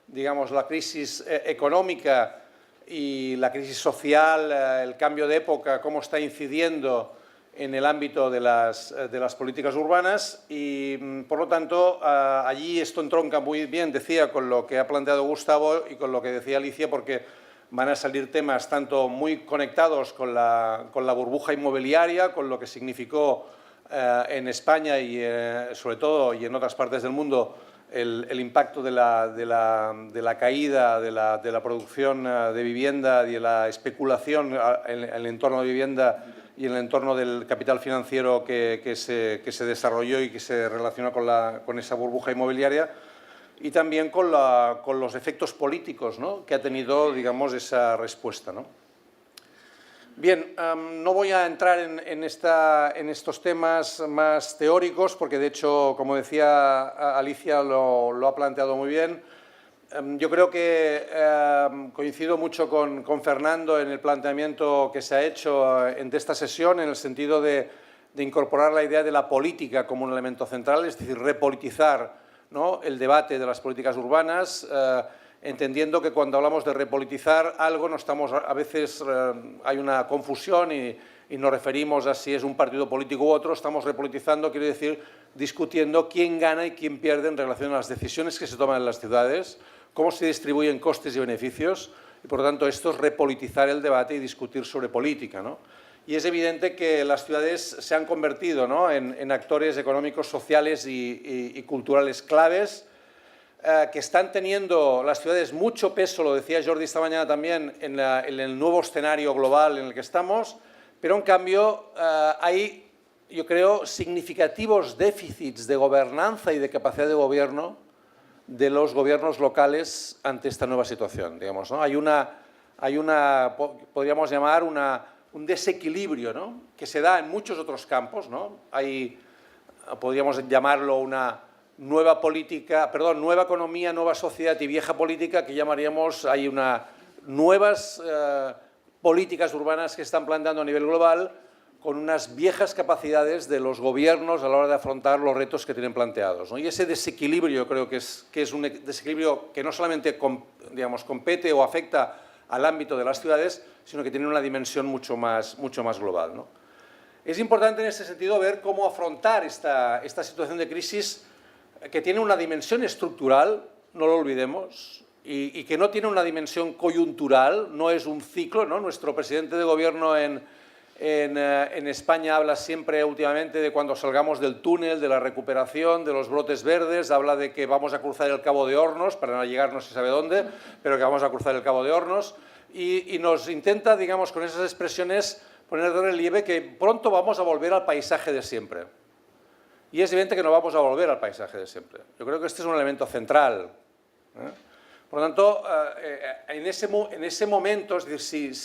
digamos, la crisis económica y la crisis social, el cambio de época, cómo está incidiendo en el ámbito de las políticas urbanas y, por lo tanto, allí esto entronca muy bien, decía, con lo que ha planteado Gustavo y con lo que decía Alicia, porque van a salir temas tanto muy conectados con la burbuja inmobiliaria, con lo que significó en España y, sobre todo, y en otras partes del mundo, el impacto de la caída de la producción de vivienda y de la especulación en el entorno de vivienda y en el entorno del capital financiero que se desarrolló y que se relaciona con esa burbuja inmobiliaria, y también con los efectos políticos, ¿no?, que ha tenido, digamos, esa respuesta, ¿no? Bien, no voy a entrar en estos temas más teóricos, porque de hecho, como decía Alicia, lo ha planteado muy bien. Yo creo que coincido mucho con Fernando en el planteamiento que se ha hecho de esta sesión, en el sentido de incorporar la idea de la política como un elemento central, es decir, repolitizar, ¿no?, el debate de las políticas urbanas, entendiendo que cuando hablamos de repolitizar algo, a veces hay una confusión y nos referimos a si es un partido político u otro. Estamos repolitizando, quiere decir, discutiendo quién gana y quién pierde en relación a las decisiones que se toman en las ciudades, cómo se distribuyen costes y beneficios, y por lo tanto esto es repolitizar el debate y discutir sobre política, ¿no? Y es evidente que las ciudades se han convertido, ¿no?, en actores económicos, sociales y culturales claves, que están teniendo las ciudades mucho peso, lo decía Jordi esta mañana también, en el nuevo escenario global en el que estamos, pero en cambio hay, yo creo, significativos déficits de gobernanza y de capacidad de gobierno de los gobiernos locales ante esta nueva situación, digamos, ¿no? Hay una podríamos llamar un desequilibrio, ¿no?, que se da en muchos otros campos, ¿no? Podríamos llamarlo una nueva economía, nueva sociedad y vieja política, que llamaríamos, hay nuevas políticas urbanas que se están planteando a nivel global, con unas viejas capacidades de los gobiernos a la hora de afrontar los retos que tienen planteados, ¿no? Y ese desequilibrio creo que es un desequilibrio que no solamente compete o afecta al ámbito de las ciudades, sino que tiene una dimensión mucho más global, ¿no? Es importante en este sentido ver cómo afrontar esta situación de crisis, que tiene una dimensión estructural, no lo olvidemos, y que no tiene una dimensión coyuntural, no es un ciclo, ¿no? Nuestro presidente de gobierno en España habla siempre últimamente de cuando salgamos del túnel, de la recuperación, de los brotes verdes, habla de que vamos a cruzar el Cabo de Hornos, para no llegar no se sabe dónde, pero que vamos a cruzar el Cabo de Hornos, y nos intenta, digamos, con esas expresiones poner de relieve que pronto vamos a volver al paisaje de siempre. Y es evidente que no vamos a volver al paisaje de siempre. Yo creo que este es un elemento central, ¿eh? Por lo tanto, en ese momento, es decir,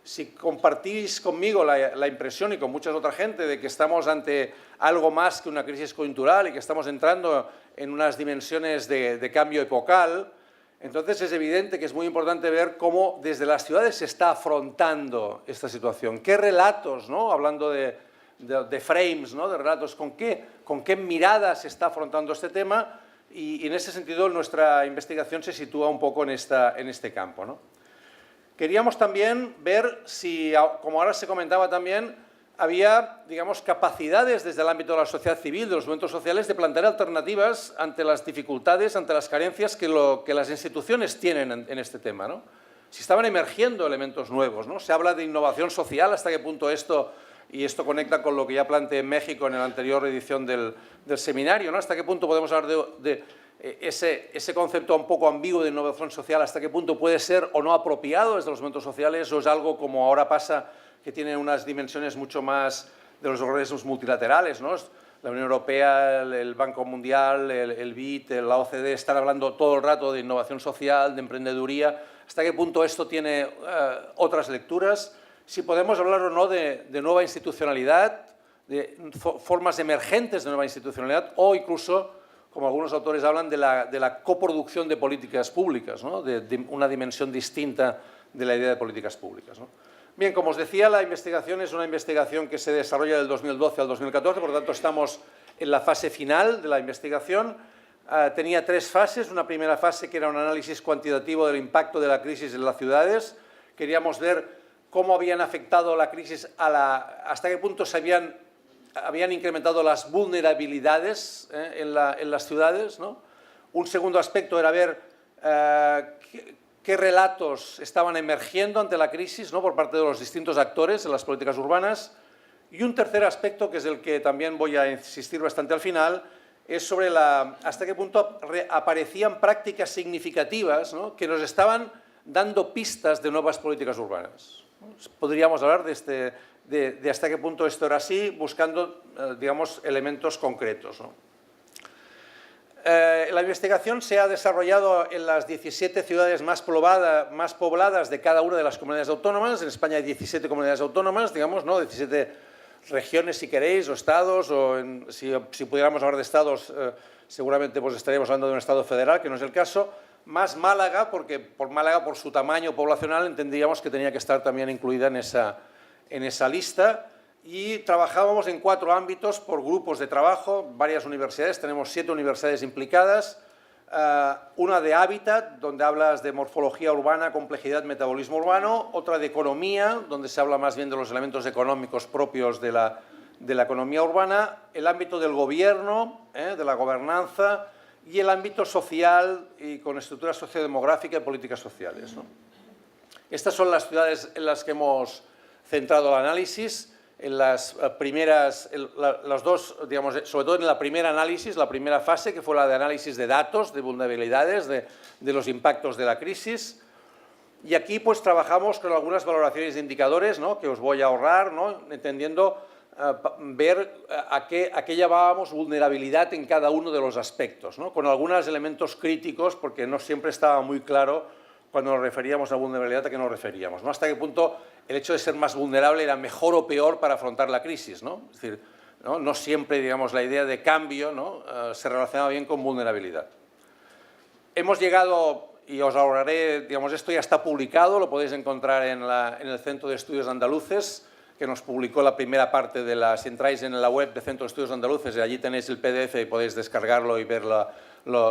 si compartís conmigo la impresión, y con mucha otra gente, de que estamos ante algo más que una crisis coyuntural y que estamos entrando en unas dimensiones de cambio epocal, entonces es evidente que es muy importante ver cómo desde las ciudades se está afrontando esta situación. ¿Qué relatos, ¿no?, hablando de frames, ¿no?, de relatos, con qué mirada se está afrontando este tema? Y en ese sentido nuestra investigación se sitúa un poco en este campo, ¿no? Queríamos también ver si, como ahora se comentaba también, había, digamos, capacidades desde el ámbito de la sociedad civil, de los movimientos sociales, de plantear alternativas ante las dificultades, ante las carencias que las instituciones tienen en este tema, ¿no? Si estaban emergiendo elementos nuevos, ¿no? Se habla de innovación social, hasta qué punto esto conecta con lo que ya planteé en México en la anterior edición del seminario, ¿no? Hasta qué punto podemos hablar de ese concepto un poco ambiguo de innovación social, hasta qué punto puede ser o no apropiado desde los movimientos sociales, o es algo, como ahora pasa, que tiene unas dimensiones mucho más de los organismos multilaterales, ¿no? La Unión Europea, el Banco Mundial, el BID, la OCDE están hablando todo el rato de innovación social, de emprendeduría. ¿Hasta qué punto esto tiene otras lecturas? Si podemos hablar o no de nueva institucionalidad, de formas emergentes de nueva institucionalidad, o incluso, como algunos autores hablan, de la coproducción de políticas públicas, ¿no? de una dimensión distinta de la idea de políticas públicas, ¿no? Bien, como os decía, la investigación es una investigación que se desarrolla del 2012 al 2014, por lo tanto estamos en la fase final de la investigación. tenía tres fases. Una primera fase que era un análisis cuantitativo del impacto de la crisis en las ciudades. Queríamos ver cómo habían afectado la crisis, hasta qué punto se habían incrementado las vulnerabilidades en las ciudades, ¿no? Un segundo aspecto era ver qué relatos estaban emergiendo ante la crisis, ¿no?, por parte de los distintos actores en las políticas urbanas. Y un tercer aspecto, que es el que también voy a insistir bastante al final, es sobre hasta qué punto aparecían prácticas significativas, ¿no?, que nos estaban dando pistas de nuevas políticas urbanas. Podríamos hablar de hasta qué punto esto era así, buscando, digamos, elementos concretos, ¿no? La investigación se ha desarrollado en las 17 ciudades más pobladas de cada una de las comunidades autónomas. En España hay 17 comunidades autónomas, digamos, ¿no?, 17 regiones, si queréis, o estados, o si pudiéramos hablar de estados, seguramente pues estaríamos hablando de un estado federal, que no es el caso, más Málaga, porque por su tamaño poblacional entendíamos que tenía que estar también incluida en esa lista. Y trabajábamos en 4 ámbitos por grupos de trabajo, varias universidades, tenemos 7 universidades implicadas, una de hábitat, donde hablas de morfología urbana, complejidad, metabolismo urbano, otra de economía, donde se habla más bien de los elementos económicos propios de la economía urbana, el ámbito del gobierno, de la gobernanza, y el ámbito social y con estructura sociodemográfica y políticas sociales, ¿no? Estas son las ciudades en las que hemos centrado el análisis. En las primeras, las dos, digamos, sobre todo en la primera análisis, la primera fase, que fue la de análisis de datos, de vulnerabilidades, de los impactos de la crisis. Y aquí pues trabajamos con algunas valoraciones de indicadores, ¿no?, que os voy a ahorrar, ¿no?, entendiendo ver a qué llamábamos vulnerabilidad en cada uno de los aspectos, ¿no?, con algunos elementos críticos, porque no siempre estaba muy claro cuando nos referíamos a vulnerabilidad a qué nos referíamos, ¿no?, hasta qué punto el hecho de ser más vulnerable era mejor o peor para afrontar la crisis, ¿no? Es decir, no siempre, digamos, la idea de cambio, ¿no?, se relacionaba bien con vulnerabilidad. Hemos llegado, y os ahorraré, digamos, esto ya está publicado, lo podéis encontrar en el Centro de Estudios Andaluces, que nos publicó la primera parte si entráis en la web de Centro de Estudios Andaluces, y allí tenéis el PDF y podéis descargarlo y ver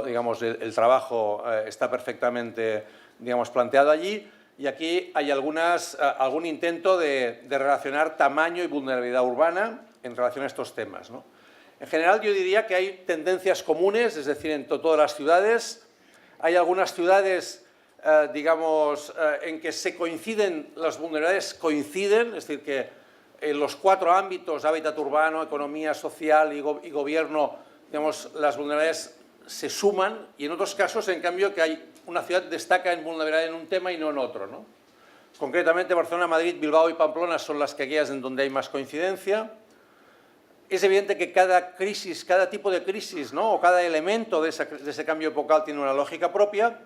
digamos, el trabajo está perfectamente, digamos, planteado allí. Y aquí hay algún intento de relacionar tamaño y vulnerabilidad urbana en relación a estos temas, ¿no? En general yo diría que hay tendencias comunes, es decir, en todas las ciudades. Hay algunas ciudades, digamos, en que se coinciden, las vulnerabilidades coinciden, es decir, que en los 4 ámbitos, hábitat urbano, economía social y gobierno, digamos, las vulnerabilidades se suman, y en otros casos, en cambio, que hay una ciudad destaca en vulnerabilidad en un tema y no en otro, ¿no? Concretamente, Barcelona, Madrid, Bilbao y Pamplona son las aquellas en donde hay más coincidencia. Es evidente que cada crisis, cada tipo de crisis, ¿no?, o cada elemento de ese cambio epocal tiene una lógica propia,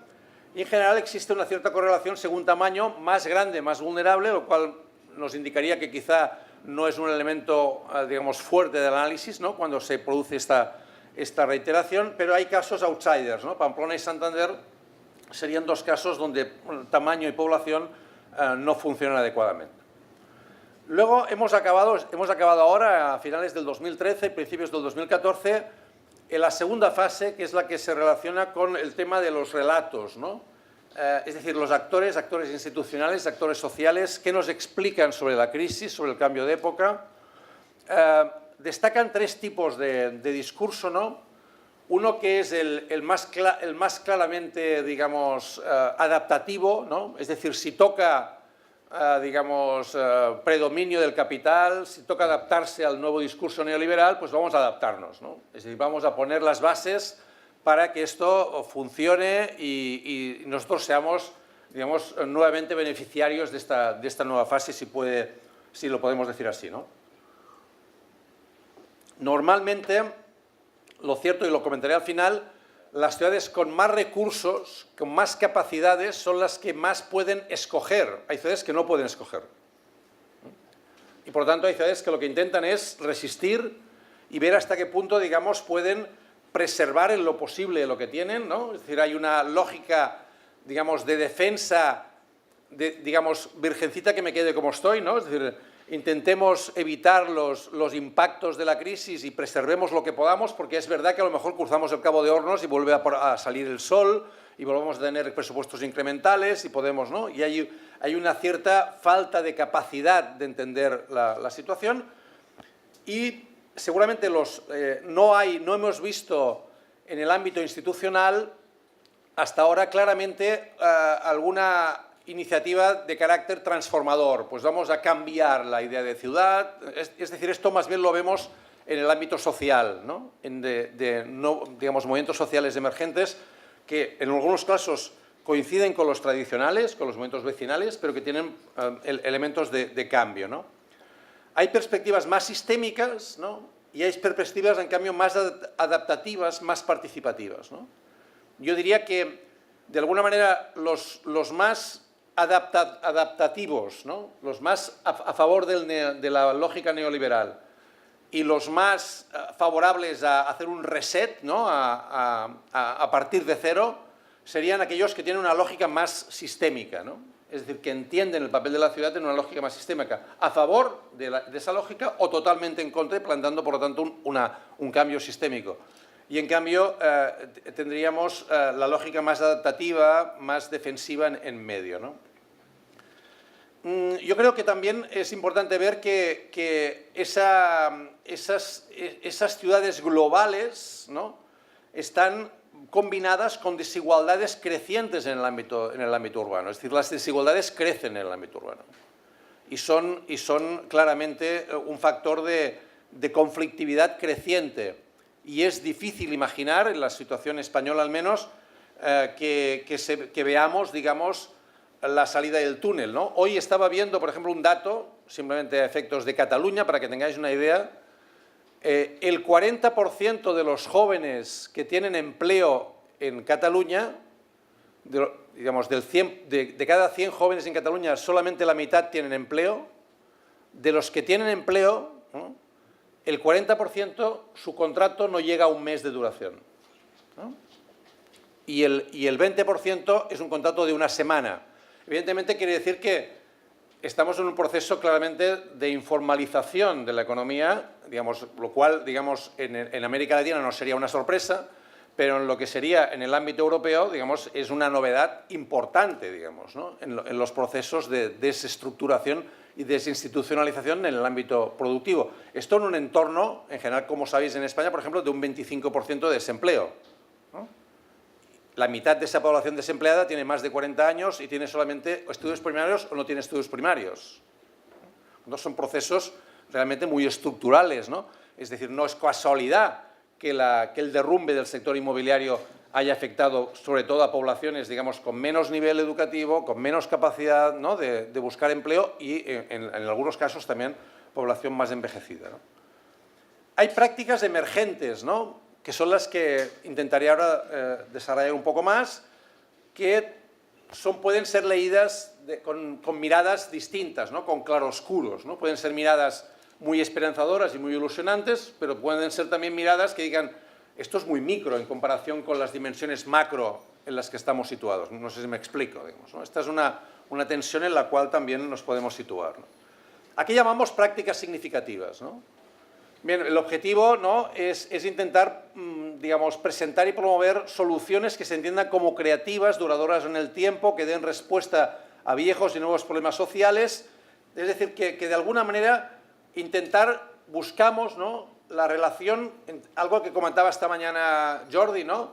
y en general existe una cierta correlación según tamaño, más grande, más vulnerable, lo cual nos indicaría que quizá no es un elemento, digamos, fuerte del análisis, ¿no?, cuando se produce esta reiteración, pero hay casos outsiders, ¿no? Pamplona y Santander serían 2 casos donde tamaño y población no funcionan adecuadamente. Luego hemos acabado ahora, a finales del 2013, principios del 2014, en la segunda fase, que es la que se relaciona con el tema de los relatos, ¿no? Es decir, los actores institucionales, actores sociales, que nos explican sobre la crisis, sobre el cambio de época. Destacan 3 tipos de discurso, ¿no? Uno que es el más claramente, digamos, adaptativo, ¿no? Es decir, si toca, digamos, predominio del capital, si toca adaptarse al nuevo discurso neoliberal, pues vamos a adaptarnos, ¿no? Es decir, vamos a poner las bases para que esto funcione y nosotros seamos, digamos, nuevamente beneficiarios de esta nueva fase, si lo podemos decir así, ¿no? Normalmente, lo cierto, y lo comentaré al final, las ciudades con más recursos, con más capacidades, son las que más pueden escoger. Hay ciudades que no pueden escoger. Y por lo tanto hay ciudades que lo que intentan es resistir y ver hasta qué punto, digamos, pueden preservar en lo posible lo que tienen, ¿no? Es decir, hay una lógica, digamos, de defensa, digamos, virgencita que me quede como estoy, ¿no? Es decir, intentemos evitar los impactos de la crisis y preservemos lo que podamos, porque es verdad que a lo mejor cruzamos el Cabo de Hornos y vuelve a salir el sol y volvemos a tener presupuestos incrementales y podemos, ¿no? Y hay una cierta falta de capacidad de entender la situación y seguramente no hemos visto en el ámbito institucional hasta ahora claramente alguna iniciativa de carácter transformador, pues vamos a cambiar la idea de ciudad, es decir, esto más bien lo vemos en el ámbito social, ¿no? Digamos, movimientos sociales emergentes que en algunos casos coinciden con los tradicionales, con los movimientos vecinales, pero que tienen elementos de cambio, ¿no? Hay perspectivas más sistémicas, ¿no? Y hay perspectivas, en cambio, más adaptativas, más participativas, ¿no? Yo diría que, de alguna manera, los más adaptativos, ¿no? Los más a favor de la lógica neoliberal y los más favorables a hacer un reset, ¿no? a partir de cero, serían aquellos que tienen una lógica más sistémica, ¿no? Es decir, que entienden el papel de la ciudad en una lógica más sistémica, a favor de esa lógica o totalmente en contra, planteando, por lo tanto, un cambio sistémico. Y, en cambio, tendríamos la lógica más adaptativa, más defensiva en medio, ¿no? Yo creo que también es importante ver que esas ciudades globales, ¿no? Están combinadas con desigualdades crecientes en el ámbito urbano. Es decir, las desigualdades crecen en el ámbito urbano y son claramente un factor de conflictividad creciente. Y es difícil imaginar, en la situación española al menos, que veamos, digamos, la salida del túnel, ¿no? Hoy estaba viendo, por ejemplo, un dato, simplemente a efectos de Cataluña, para que tengáis una idea. El 40% de los jóvenes que tienen empleo en Cataluña, digamos, de cada 100 jóvenes en Cataluña, solamente la mitad tienen empleo. De los que tienen empleo, ¿no? El 40% su contrato no llega a un mes de duración, ¿no? Y el 20% es un contrato de una semana. Evidentemente quiere decir que estamos en un proceso claramente de informalización de la economía, digamos, lo cual, digamos, en América Latina no sería una sorpresa, pero en lo que sería en el ámbito europeo, digamos, es una novedad importante, digamos, ¿no? En los procesos de desestructuración y desinstitucionalización en el ámbito productivo. Esto en un entorno, en general, como sabéis, en España, por ejemplo, de un 25% de desempleo, ¿no? La mitad de esa población desempleada tiene más de 40 años y tiene solamente estudios primarios o no tiene estudios primarios. ¿No? Son procesos realmente muy estructurales, ¿no? Es decir, no es casualidad que el derrumbe del sector inmobiliario haya afectado sobre todo a poblaciones, digamos, con menos nivel educativo, con menos capacidad, ¿no? de buscar empleo y, en algunos casos, también población más envejecida, ¿no? Hay prácticas emergentes, ¿no? Que son las que intentaré ahora desarrollar un poco más, que pueden ser leídas con miradas distintas, ¿no? Con claroscuros, ¿no? Pueden ser miradas muy esperanzadoras y muy ilusionantes, pero pueden ser también miradas que digan, esto es muy micro en comparación con las dimensiones macro en las que estamos situados. No sé si me explico, digamos, ¿no? Esta es una tensión en la cual también nos podemos situar, ¿no? Aquí llamamos prácticas significativas, ¿no? Bien, el objetivo, ¿no? es intentar, digamos, presentar y promover soluciones que se entiendan como creativas, duradoras en el tiempo, que den respuesta a viejos y nuevos problemas sociales. Es decir, que de alguna manera buscamos, ¿no? La relación, algo que comentaba esta mañana Jordi, ¿no?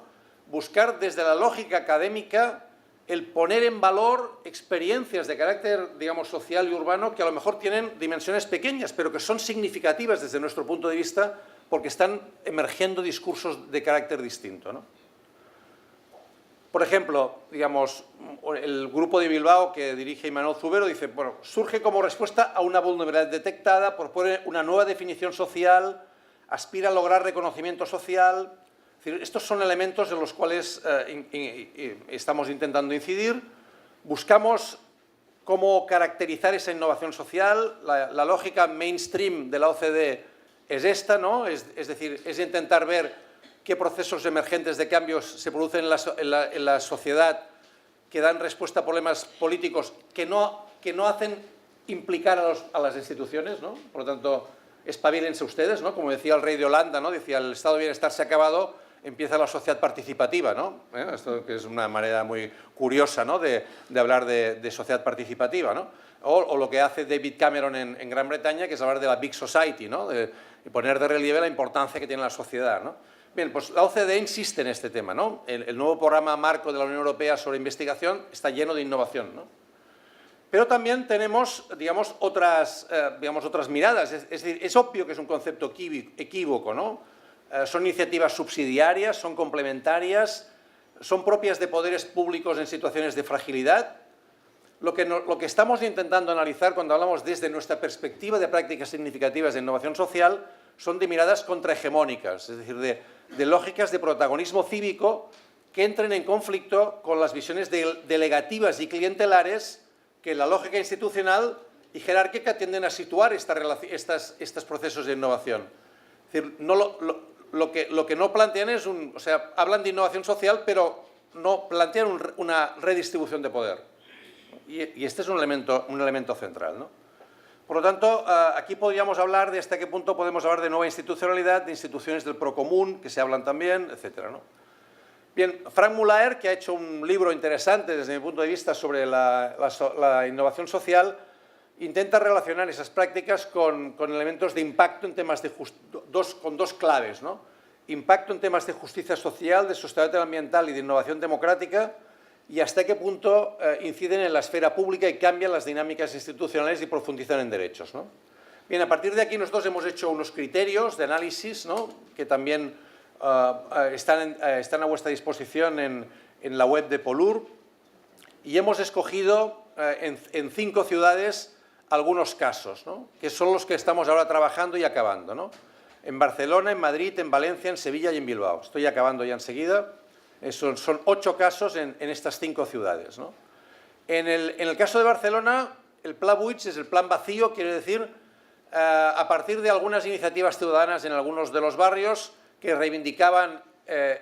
Buscar desde la lógica académica el poner en valor experiencias de carácter, digamos, social y urbano que a lo mejor tienen dimensiones pequeñas, pero que son significativas desde nuestro punto de vista porque están emergiendo discursos de carácter distinto, ¿no? Por ejemplo, digamos, el grupo de Bilbao que dirige Imanol Zubero dice, bueno, surge como respuesta a una vulnerabilidad detectada, propone una nueva definición social, aspira a lograr reconocimiento social. Es decir, estos son elementos en los cuales estamos intentando incidir. Buscamos cómo caracterizar esa innovación social. La lógica mainstream de la OCDE es esta, ¿no? Es decir, es intentar ver qué procesos emergentes de cambios se producen en la sociedad que dan respuesta a problemas políticos que no hacen implicar a las instituciones, ¿no? Por lo tanto, espabilense ustedes, ¿no? Como decía el rey de Holanda, ¿no? Decía, el estado de bienestar se ha acabado, empieza la sociedad participativa, ¿no? Esto que es una manera muy curiosa, ¿no? de hablar de sociedad participativa, ¿no? O lo que hace David Cameron en Gran Bretaña, que es hablar de la Big Society, ¿no? De poner de relieve la importancia que tiene la sociedad, ¿no? Bien, pues la OCDE insiste en este tema, ¿no? El nuevo programa marco de la Unión Europea sobre investigación está lleno de innovación, ¿no? Pero también tenemos, digamos, otras miradas. Es decir, es obvio que es un concepto equívoco, ¿no? Son iniciativas subsidiarias, son complementarias, son propias de poderes públicos en situaciones de fragilidad. Lo que estamos intentando analizar cuando hablamos desde nuestra perspectiva de prácticas significativas de innovación social son de miradas contrahegemónicas, es decir, de lógicas de protagonismo cívico que entren en conflicto con las visiones delegativas y clientelares que la lógica institucional y jerárquica tienden a situar estos procesos de innovación. Es decir, lo que no plantean es hablan de innovación social, pero no plantean una redistribución de poder. Y este es un elemento central, ¿no? Por lo tanto, aquí podríamos hablar de hasta qué punto podemos hablar de nueva institucionalidad, de instituciones del procomún, que se hablan también, etcétera, ¿no? Bien, Frank Mullaer, que ha hecho un libro interesante desde mi punto de vista sobre la innovación social, intenta relacionar esas prácticas con elementos de impacto en temas con dos claves, ¿no? Impacto en temas de justicia social, de sostenibilidad ambiental y de innovación democrática, y hasta qué punto inciden en la esfera pública y cambian las dinámicas institucionales y profundizan en derechos, ¿no? Bien, a partir de aquí nosotros hemos hecho unos criterios de análisis, ¿no? Que también están a vuestra disposición en la web de Polur, y hemos escogido en 5 ciudades algunos casos, ¿no? Que son los que estamos ahora trabajando y acabando, ¿no? En Barcelona, en Madrid, en Valencia, en Sevilla y en Bilbao. Estoy acabando ya enseguida. Son 8 casos en estas 5 ciudades, ¿no? En el caso de Barcelona, el Pla Buits es el plan vacío, quiere decir, a partir de algunas iniciativas ciudadanas en algunos de los barrios que reivindicaban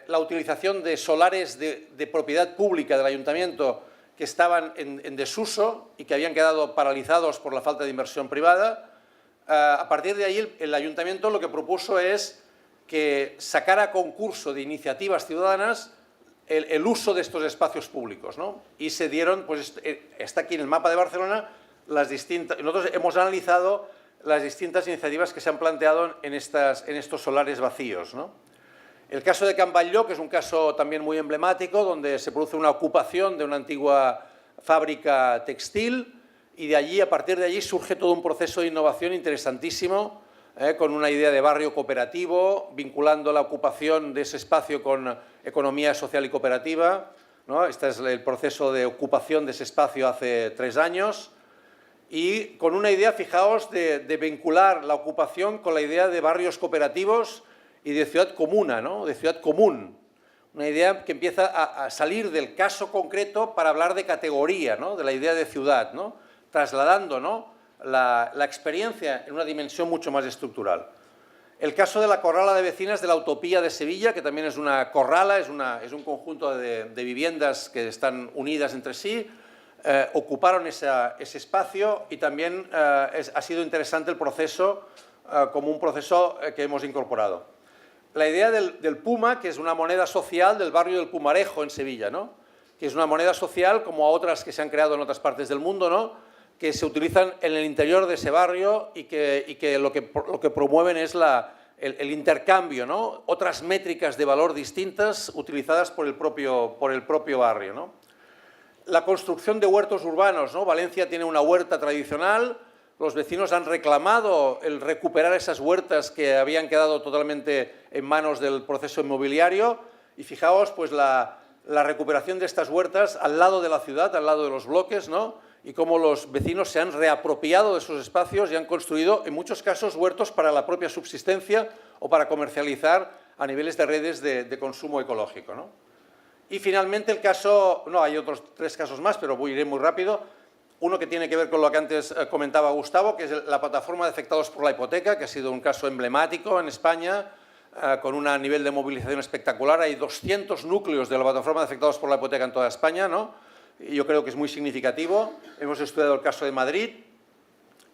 la utilización de solares de propiedad pública del ayuntamiento que estaban en desuso y que habían quedado paralizados por la falta de inversión privada. A partir de ahí el ayuntamiento lo que propuso es que sacara a concurso de iniciativas ciudadanas el uso de estos espacios públicos, ¿no? Y se dieron, pues está aquí en el mapa de Barcelona, nosotros hemos analizado las distintas iniciativas que se han planteado en estos solares vacíos, ¿no? El caso de Can Batlló, que es un caso también muy emblemático, donde se produce una ocupación de una antigua fábrica textil y de allí, a partir de allí, surge todo un proceso de innovación interesantísimo, con una idea de barrio cooperativo, vinculando la ocupación de ese espacio con economía social y cooperativa, ¿no? Este es el proceso de ocupación de ese espacio hace 3 años y con una idea, fijaos, de vincular la ocupación con la idea de barrios cooperativos y de ciudad comuna, ¿no? De ciudad común. Una idea que empieza a salir del caso concreto para hablar de categoría, ¿no? De la idea de ciudad, ¿no? Trasladando, ¿no? la experiencia en una dimensión mucho más estructural. El caso de la Corrala de Vecinas de la Utopía de Sevilla, que también es una corrala, es un conjunto de viviendas que están unidas entre sí, ocuparon ese espacio y también ha sido interesante el proceso como un proceso que hemos incorporado. La idea del Puma, que es una moneda social del barrio del Pumarejo en Sevilla, ¿no? Que es una moneda social como otras que se han creado en otras partes del mundo, ¿no? Que se utilizan en el interior de ese barrio y que lo que promueven es el intercambio, ¿no? Otras métricas de valor distintas utilizadas por el propio barrio, ¿no? La construcción de huertos urbanos, ¿no? Valencia tiene una huerta tradicional, los vecinos han reclamado el recuperar esas huertas que habían quedado totalmente en manos del proceso inmobiliario y fijaos pues la recuperación de estas huertas al lado de la ciudad, al lado de los bloques, ¿no? Y cómo los vecinos se han reapropiado de esos espacios y han construido, en muchos casos, huertos para la propia subsistencia o para comercializar a niveles de redes de consumo ecológico, ¿no? Y finalmente el caso, no, hay otros 3 casos más, pero iré muy rápido. Uno que tiene que ver con lo que antes comentaba Gustavo, que es la plataforma de afectados por la hipoteca, que ha sido un caso emblemático en España, con un nivel de movilización espectacular. Hay 200 núcleos de la plataforma de afectados por la hipoteca en toda España, ¿no? Y yo creo que es muy significativo. Hemos estudiado el caso de Madrid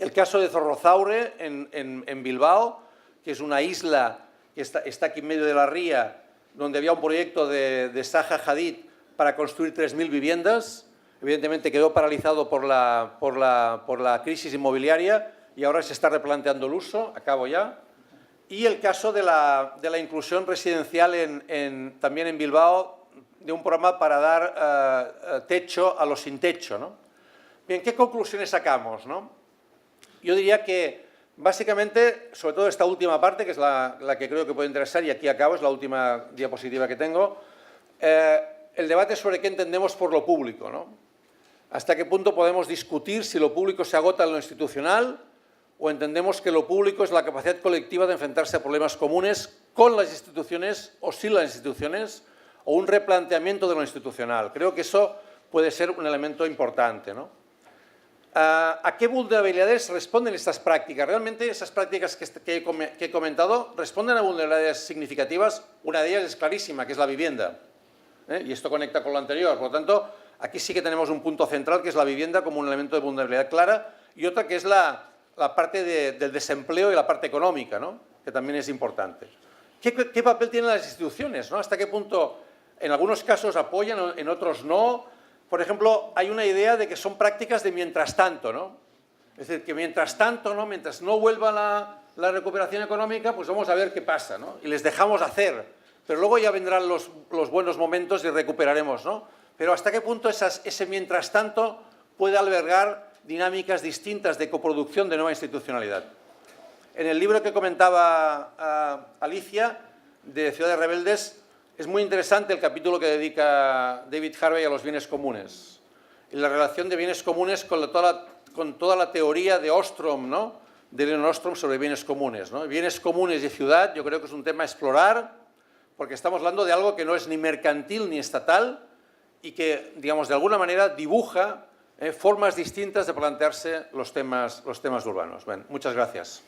El caso de Zorrozaure en Bilbao, que es una isla que está aquí en medio de la ría, donde había un proyecto de Zaha Hadid para construir 3.000 viviendas. Evidentemente quedó paralizado por la crisis inmobiliaria y ahora se está replanteando el uso. Acabo ya. Y el caso de la inclusión residencial también en Bilbao, de un programa para dar techo a los sin techo, ¿no? Bien, ¿qué conclusiones sacamos, no? Yo diría que, básicamente, sobre todo esta última parte, que es la que creo que puede interesar, y aquí acabo, es la última diapositiva que tengo, el debate sobre qué entendemos por lo público, ¿no? Hasta qué punto podemos discutir si lo público se agota en lo institucional o entendemos que lo público es la capacidad colectiva de enfrentarse a problemas comunes con las instituciones o sin las instituciones, o un replanteamiento de lo institucional. Creo que eso puede ser un elemento importante, ¿no? ¿A qué vulnerabilidades responden estas prácticas? Realmente esas prácticas que he comentado responden a vulnerabilidades significativas. Una de ellas es clarísima, que es la vivienda. Y esto conecta con lo anterior. Por lo tanto, aquí sí que tenemos un punto central, que es la vivienda como un elemento de vulnerabilidad clara, y otra que es la parte del desempleo y la parte económica, ¿no? Que también es importante. ¿Qué papel tienen las instituciones, ¿no? ¿Hasta qué punto en algunos casos apoyan, en otros no? Por ejemplo, hay una idea de que son prácticas de mientras tanto, ¿no? Es decir, que mientras tanto, ¿no? Mientras no vuelva la recuperación económica, pues vamos a ver qué pasa, ¿no? Y les dejamos hacer, pero luego ya vendrán los buenos momentos y recuperaremos, ¿no? Pero ¿hasta qué punto ese mientras tanto puede albergar dinámicas distintas de coproducción de nueva institucionalidad? En el libro que comentaba Alicia, de Ciudades Rebeldes, es muy interesante el capítulo que dedica David Harvey a los bienes comunes y la relación de bienes comunes con toda la teoría de Ostrom, ¿no? De Leon Ostrom sobre bienes comunes, ¿no? Bienes comunes y ciudad, yo creo que es un tema a explorar, porque estamos hablando de algo que no es ni mercantil ni estatal y que, digamos, de alguna manera dibuja formas distintas de plantearse los temas urbanos. Bien, muchas gracias.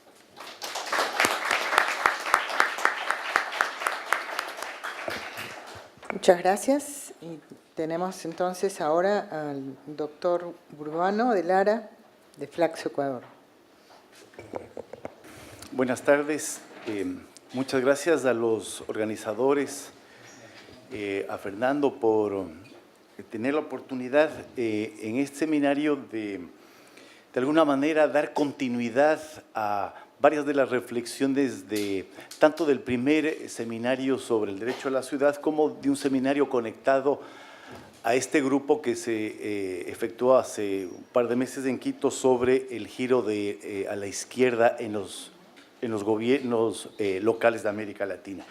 Muchas gracias. Y tenemos entonces ahora al doctor Urbano de Lara, de Flaxo, Ecuador. Buenas tardes. Muchas gracias a los organizadores, a Fernando por tener la oportunidad en este seminario de alguna manera dar continuidad a varias de las reflexiones tanto del primer seminario sobre el derecho a la ciudad como de un seminario conectado a este grupo que se efectuó hace un par de meses en Quito sobre el giro a la izquierda en los gobiernos locales de América Latina.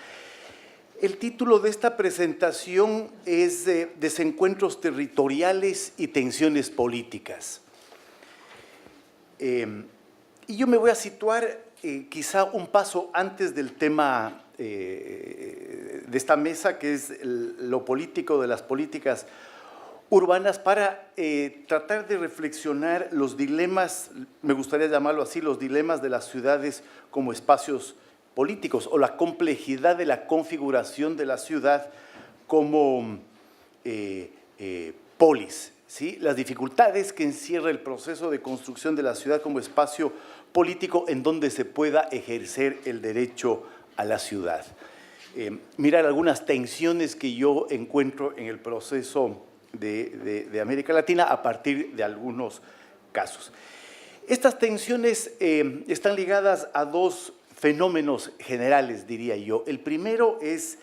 El título de esta presentación es Desencuentros territoriales y tensiones políticas. Y yo me voy a situar quizá un paso antes del tema de esta mesa, que es lo político de las políticas urbanas, para tratar de reflexionar los dilemas, me gustaría llamarlo así, los dilemas de las ciudades como espacios políticos o la complejidad de la configuración de la ciudad como polis, ¿sí? Las dificultades que encierra el proceso de construcción de la ciudad como espacio político en donde se pueda ejercer el derecho a la ciudad. Mirar algunas tensiones que yo encuentro en el proceso de América Latina a partir de algunos casos. Estas tensiones están ligadas a dos fenómenos generales, diría yo. El primero es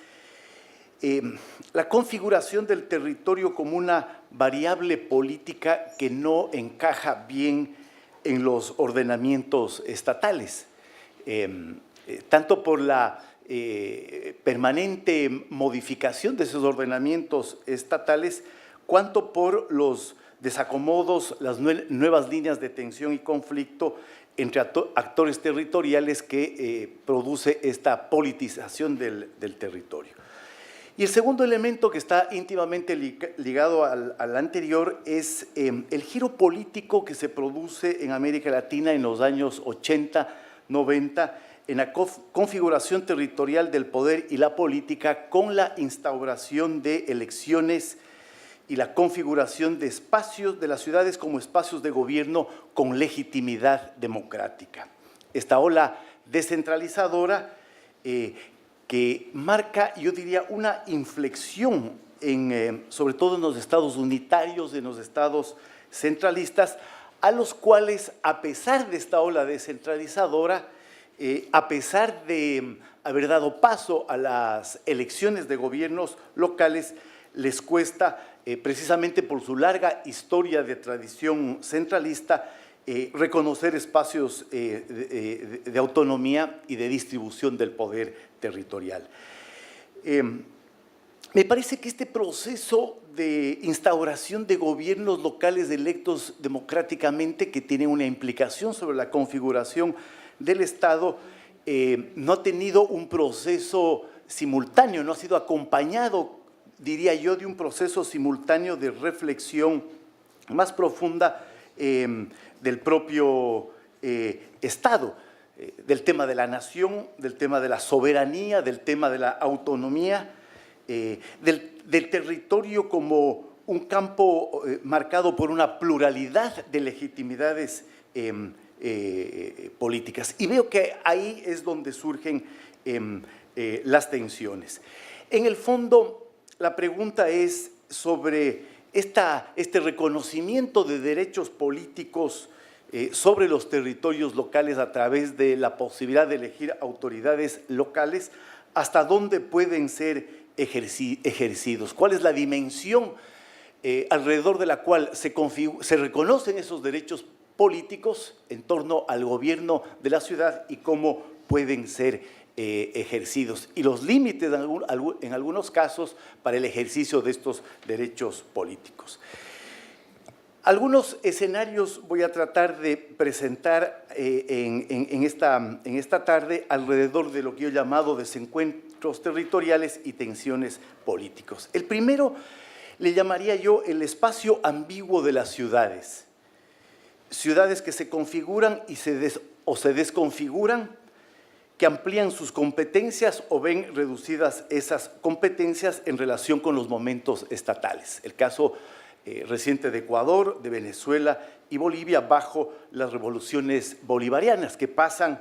la configuración del territorio como una variable política que no encaja bien en los ordenamientos estatales, tanto por la permanente modificación de esos ordenamientos estatales, cuanto por los desacomodos, las nuevas líneas de tensión y conflicto entre actores territoriales que produce esta politización del territorio. Y el segundo elemento que está íntimamente ligado al anterior es el giro político que se produce en América Latina en los años 80, 90, en la configuración territorial del poder y la política con la instauración de elecciones y la configuración de espacios de las ciudades como espacios de gobierno con legitimidad democrática. Esta ola descentralizadora que marca, yo diría, una inflexión, sobre todo en los estados unitarios, en los estados centralistas, a los cuales, a pesar de esta ola descentralizadora, a pesar de haber dado paso a las elecciones de gobiernos locales, les cuesta, precisamente por su larga historia de tradición centralista, reconocer espacios de autonomía y de distribución del poder territorial. Me parece que este proceso de instauración de gobiernos locales electos democráticamente, que tiene una implicación sobre la configuración del Estado, no ha tenido un proceso simultáneo, no ha sido acompañado, diría yo, de un proceso simultáneo de reflexión más profunda del propio Estado, del tema de la nación, del tema de la soberanía, del tema de la autonomía, del territorio como un campo marcado por una pluralidad de legitimidades políticas. Y veo que ahí es donde surgen las tensiones. En el fondo, la pregunta es sobre este reconocimiento de derechos políticos sobre los territorios locales a través de la posibilidad de elegir autoridades locales, hasta dónde pueden ser ejercidos, cuál es la dimensión alrededor de la cual se reconocen esos derechos políticos en torno al gobierno de la ciudad y cómo pueden ser ejercidos, y los límites en algunos casos para el ejercicio de estos derechos políticos. Algunos escenarios voy a tratar de presentar en esta tarde alrededor de lo que yo he llamado desencuentros territoriales y tensiones políticos. El primero le llamaría yo el espacio ambiguo de las ciudades. Ciudades que se configuran o se desconfiguran, que amplían sus competencias o ven reducidas esas competencias en relación con los momentos estatales. El caso reciente de Ecuador, de Venezuela y Bolivia bajo las revoluciones bolivarianas, que pasan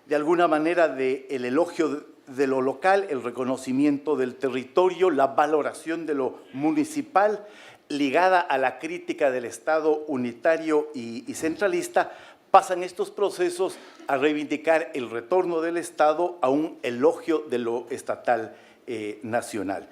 de alguna manera del elogio de lo local, el reconocimiento del territorio, la valoración de lo municipal, ligada a la crítica del Estado unitario y centralista, pasan estos procesos a reivindicar el retorno del Estado a un elogio de lo estatal nacional.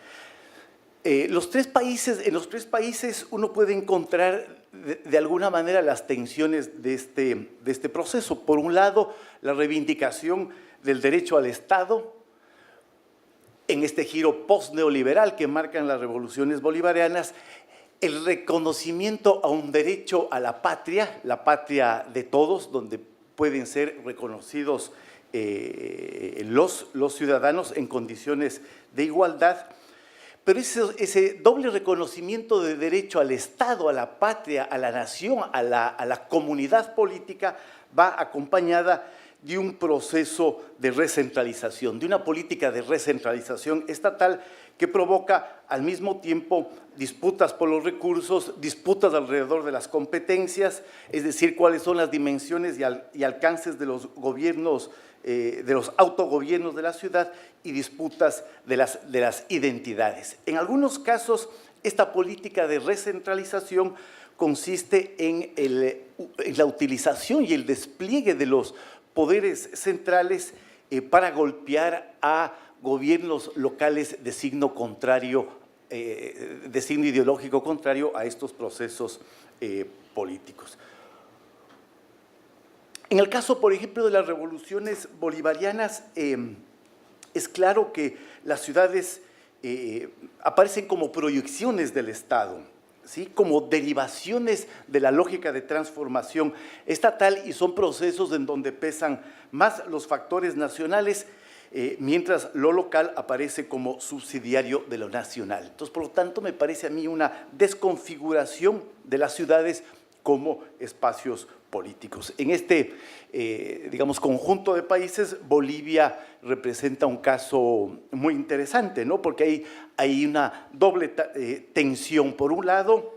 En los tres países uno puede encontrar de alguna manera las tensiones de este proceso. Por un lado, la reivindicación del derecho al Estado en este giro post-neoliberal que marcan las revoluciones bolivarianas, el reconocimiento a un derecho a la patria de todos, donde pueden ser reconocidos los ciudadanos en condiciones de igualdad. Pero ese doble reconocimiento de derecho al Estado, a la patria, a la nación, a la comunidad política, va acompañada de un proceso de recentralización, de una política de recentralización estatal que provoca al mismo tiempo disputas por los recursos, disputas alrededor de las competencias, es decir, cuáles son las dimensiones y alcances de los gobiernos, de los autogobiernos de la ciudad, y disputas de las identidades. En algunos casos, esta política de recentralización consiste en la utilización y el despliegue de los poderes centrales para golpear a gobiernos locales de signo contrario, de signo ideológico contrario a estos procesos políticos. En el caso, por ejemplo, de las revoluciones bolivarianas, es claro que las ciudades aparecen como proyecciones del Estado, ¿sí? Como derivaciones de la lógica de transformación estatal, y son procesos en donde pesan más los factores nacionales, mientras lo local aparece como subsidiario de lo nacional. Entonces, por lo tanto, me parece a mí una desconfiguración de las ciudades como espacios políticos. En este, digamos, conjunto de países, Bolivia representa un caso muy interesante, ¿no? Porque hay una doble tensión. Por un lado,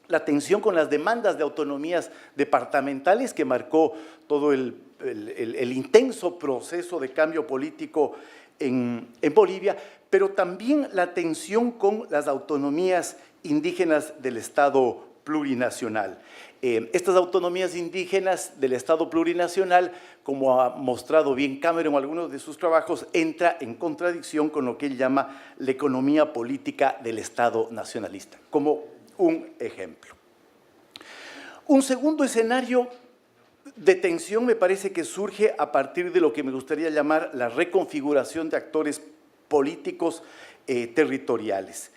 la tensión con las demandas de autonomías departamentales que marcó todo el intenso proceso de cambio político en Bolivia, pero también la tensión con las autonomías indígenas del Estado plurinacional. Estas autonomías indígenas del Estado plurinacional, como ha mostrado bien Cameron en algunos de sus trabajos, entra en contradicción con lo que él llama la economía política del Estado nacionalista, como un ejemplo. Un segundo escenario de tensión me parece que surge a partir de lo que me gustaría llamar la reconfiguración de actores políticos territoriales.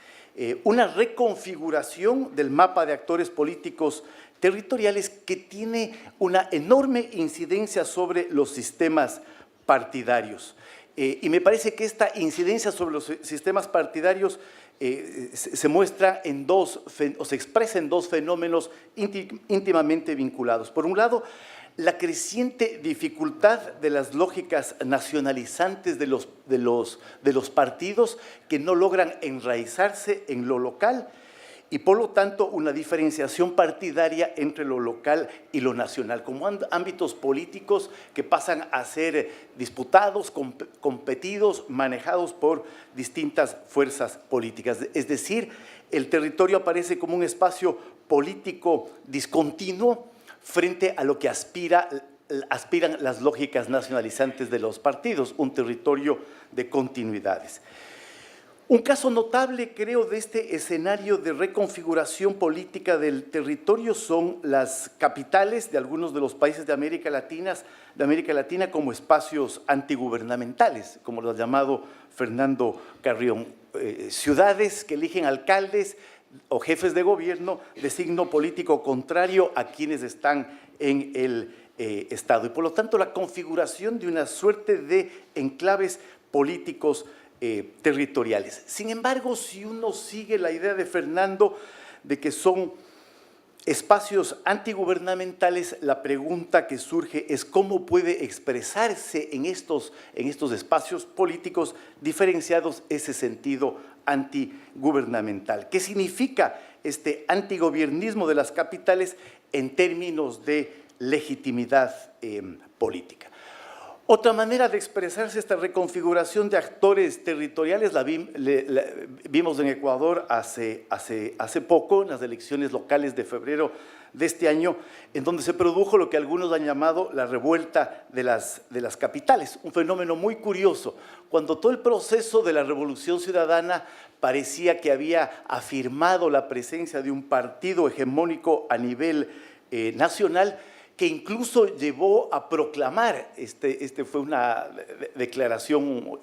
Una reconfiguración del mapa de actores políticos territoriales que tiene una enorme incidencia sobre los sistemas partidarios. Y me parece que esta incidencia sobre los sistemas partidarios se muestra en se expresa en dos fenómenos íntimamente vinculados. Por un lado, la creciente dificultad de las lógicas nacionalizantes de los partidos que no logran enraizarse en lo local y por lo tanto una diferenciación partidaria entre lo local y lo nacional, como ámbitos políticos que pasan a ser disputados, competidos, manejados por distintas fuerzas políticas. Es decir, el territorio aparece como un espacio político discontinuo frente a lo que aspiran las lógicas nacionalizantes de los partidos, un territorio de continuidades. Un caso notable, creo, de este escenario de reconfiguración política del territorio son las capitales de algunos de los países de América Latina como espacios antigubernamentales, como lo ha llamado Fernando Carrión, ciudades que eligen alcaldes o jefes de gobierno de signo político contrario a quienes están en el Estado. Y por lo tanto, la configuración de una suerte de enclaves políticos territoriales. Sin embargo, si uno sigue la idea de Fernando de que son espacios antigubernamentales, la pregunta que surge es cómo puede expresarse en estos espacios políticos diferenciados ese sentido antigubernamental. ¿Qué significa este antigobiernismo de las capitales en términos de legitimidad política? Otra manera de expresarse esta reconfiguración de actores territoriales la vimos en Ecuador hace poco, en las elecciones locales de febrero de este año, en donde se produjo lo que algunos han llamado la revuelta de las capitales, un fenómeno muy curioso. Cuando todo el proceso de la Revolución Ciudadana parecía que había afirmado la presencia de un partido hegemónico a nivel nacional, que incluso llevó a proclamar, fue una declaración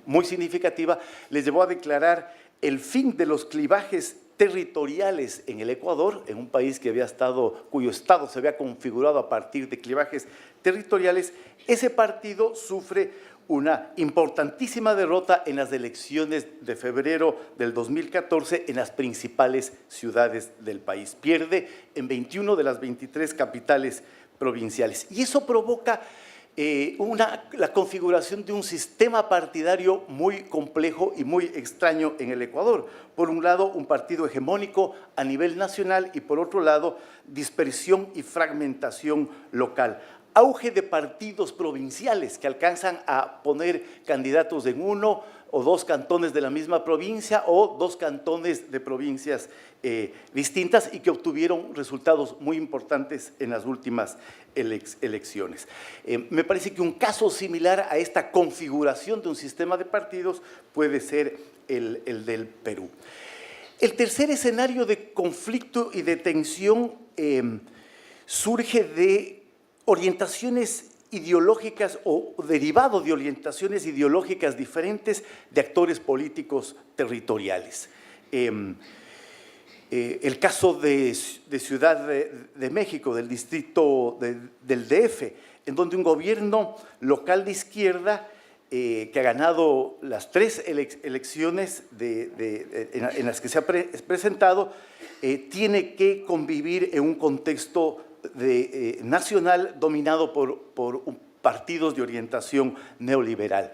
muy significativa, les llevó a declarar el fin de los clivajes territoriales en el Ecuador, en un país cuyo Estado se había configurado a partir de clivajes territoriales. Ese partido sufre una importantísima derrota en las elecciones de febrero del 2014 en las principales ciudades del país. Pierde en 21 de las 23 capitales provinciales. Y eso provoca la configuración de un sistema partidario muy complejo y muy extraño en el Ecuador. Por un lado, un partido hegemónico a nivel nacional y por otro lado, dispersión y fragmentación local. Auge de partidos provinciales que alcanzan a poner candidatos en uno o dos cantones de la misma provincia o dos cantones de provincias distintas y que obtuvieron resultados muy importantes en las últimas elecciones. Me parece que un caso similar a esta configuración de un sistema de partidos puede ser el del Perú. El tercer escenario de conflicto y de tensión surge de orientaciones ideológicas o derivado de orientaciones ideológicas diferentes de actores políticos territoriales. El caso de Ciudad de México, del distrito del DF, en donde un gobierno local de izquierda que ha ganado las 3 elecciones en las que se ha presentado, tiene que convivir en un contexto nacional dominado por partidos de orientación neoliberal.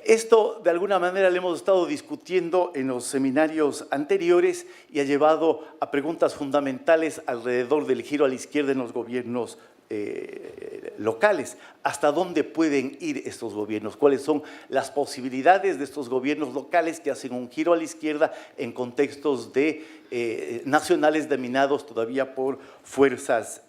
Esto, de alguna manera, lo hemos estado discutiendo en los seminarios anteriores y ha llevado a preguntas fundamentales alrededor del giro a la izquierda en los gobiernos locales. ¿Hasta dónde pueden ir estos gobiernos? ¿Cuáles son las posibilidades de estos gobiernos locales que hacen un giro a la izquierda en contextos nacionales dominados todavía por fuerzas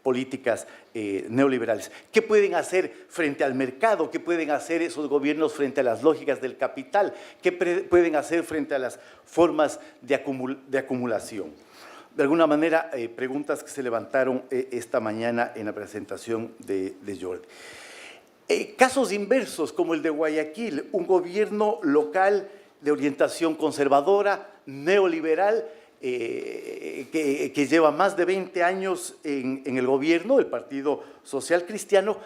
políticas neoliberales? ¿Qué pueden hacer frente al mercado? ¿Qué pueden hacer esos gobiernos frente a las lógicas del capital? ¿Qué pueden hacer frente a las formas de acumulación? De alguna manera, preguntas que se levantaron esta mañana en la presentación de Jordi. Casos inversos, como el de Guayaquil, un gobierno local de orientación conservadora, neoliberal, que lleva más de 20 años en el gobierno, el Partido Social Cristiano,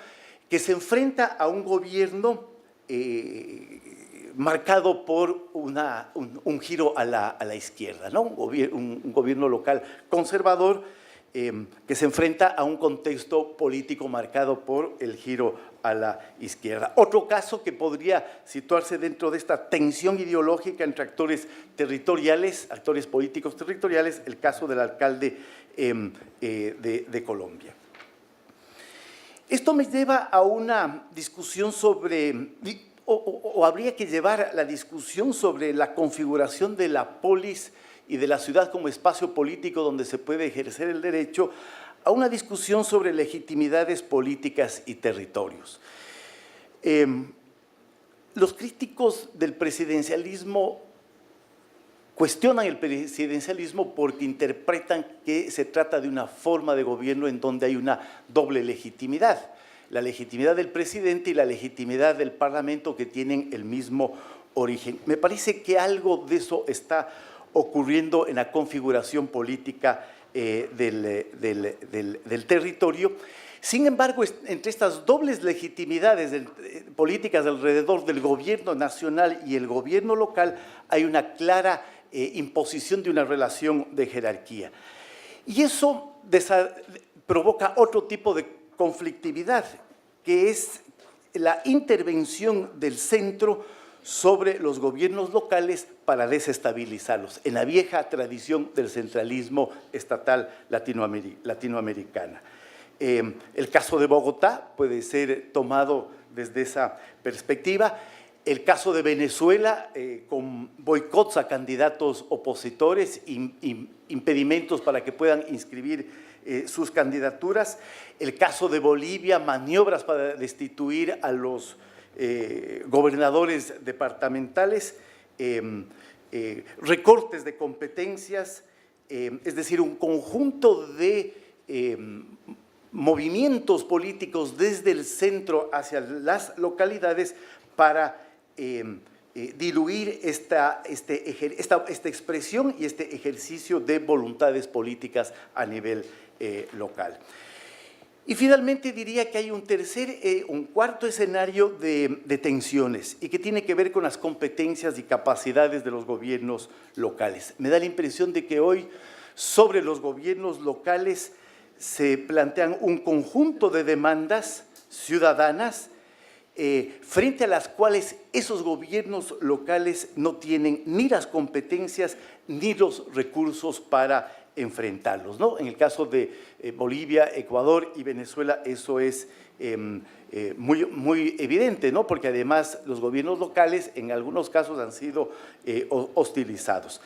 que se enfrenta a un gobierno marcado por un giro a la izquierda, ¿no? Un gobierno local conservador que se enfrenta a un contexto político marcado por el giro a la izquierda. Otro caso que podría situarse dentro de esta tensión ideológica entre actores territoriales, actores políticos territoriales, el caso del alcalde de Colombia. Esto me lleva a una discusión sobre, o habría que llevar la discusión sobre la configuración de la polis y de la ciudad como espacio político donde se puede ejercer el derecho, a una discusión sobre legitimidades políticas y territorios. Los críticos del presidencialismo cuestionan el presidencialismo porque interpretan que se trata de una forma de gobierno en donde hay una doble legitimidad. La legitimidad del presidente y la legitimidad del parlamento que tienen el mismo origen. Me parece que algo de eso está ocurriendo en la configuración política del territorio. Sin embargo, entre estas dobles legitimidades políticas alrededor del gobierno nacional y el gobierno local hay una clara imposición de una relación de jerarquía. Y eso provoca otro tipo de conflictividad, que es la intervención del centro sobre los gobiernos locales para desestabilizarlos, en la vieja tradición del centralismo estatal latinoamericana. El caso de Bogotá puede ser tomado desde esa perspectiva. El caso de Venezuela, con boicots a candidatos opositores, impedimentos para que puedan inscribir sus candidaturas. El caso de Bolivia, maniobras para destituir a los gobernadores departamentales, recortes de competencias, es decir, un conjunto de movimientos políticos desde el centro hacia las localidades para diluir esta expresión y este ejercicio de voluntades políticas a nivel local. Y finalmente diría que hay un cuarto escenario de tensiones y que tiene que ver con las competencias y capacidades de los gobiernos locales. Me da la impresión de que hoy sobre los gobiernos locales se plantean un conjunto de demandas ciudadanas frente a las cuales esos gobiernos locales no tienen ni las competencias ni los recursos para enfrentarlos, ¿no? En el caso de Bolivia, Ecuador y Venezuela eso es muy evidente, ¿no? Porque además los gobiernos locales en algunos casos han sido hostilizados.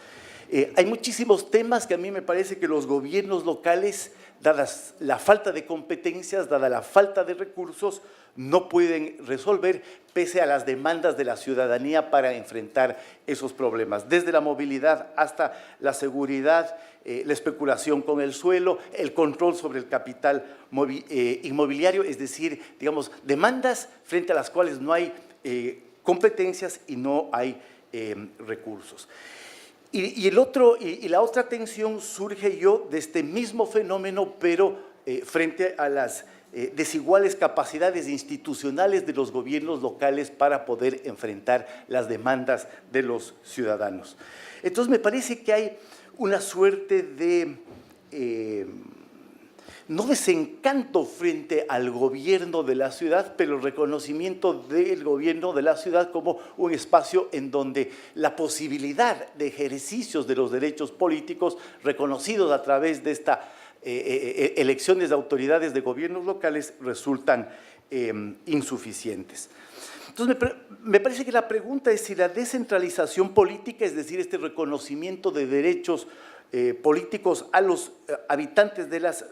Hay muchísimos temas que a mí me parece que los gobiernos locales, dada la falta de competencias, dada la falta de recursos, no pueden resolver pese a las demandas de la ciudadanía para enfrentar esos problemas, desde la movilidad hasta la seguridad, la especulación con el suelo, el control sobre el capital inmobiliario, es decir, digamos, demandas frente a las cuales no hay competencias y no hay recursos. Y la otra tensión surge de este mismo fenómeno, pero frente a las desiguales capacidades institucionales de los gobiernos locales para poder enfrentar las demandas de los ciudadanos. Entonces me parece que hay una suerte de no desencanto frente al gobierno de la ciudad, pero el reconocimiento del gobierno de la ciudad como un espacio en donde la posibilidad de ejercicios de los derechos políticos reconocidos a través de estas elecciones de autoridades de gobiernos locales resultan insuficientes. Entonces, me parece que la pregunta es si la descentralización política, es decir, este reconocimiento de derechos políticos a los habitantes de las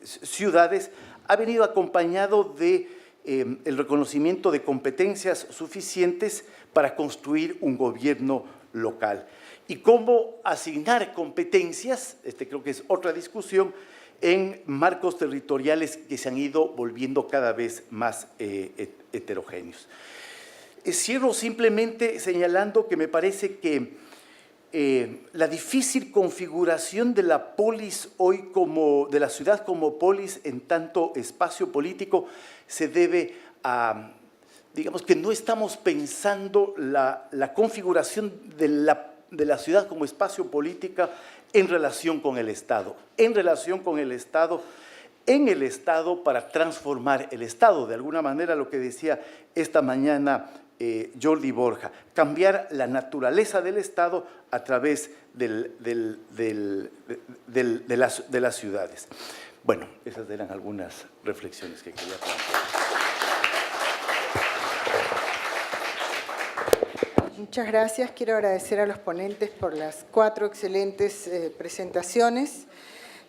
ciudades, ha venido acompañado de el reconocimiento de competencias suficientes para construir un gobierno local. Y cómo asignar competencias, creo que es otra discusión, en marcos territoriales que se han ido volviendo cada vez más heterogéneos. Cierro simplemente señalando que me parece que la difícil configuración de la polis hoy de la ciudad como polis en tanto espacio político se debe a, digamos que no estamos pensando la configuración de la ciudad como espacio política en relación con el Estado, en el Estado para transformar el Estado. De alguna manera lo que decía esta mañana Jordi Borja, cambiar la naturaleza del Estado a través de las ciudades. Bueno, esas eran algunas reflexiones que quería plantear. Muchas gracias. Quiero agradecer a los ponentes por las 4 excelentes presentaciones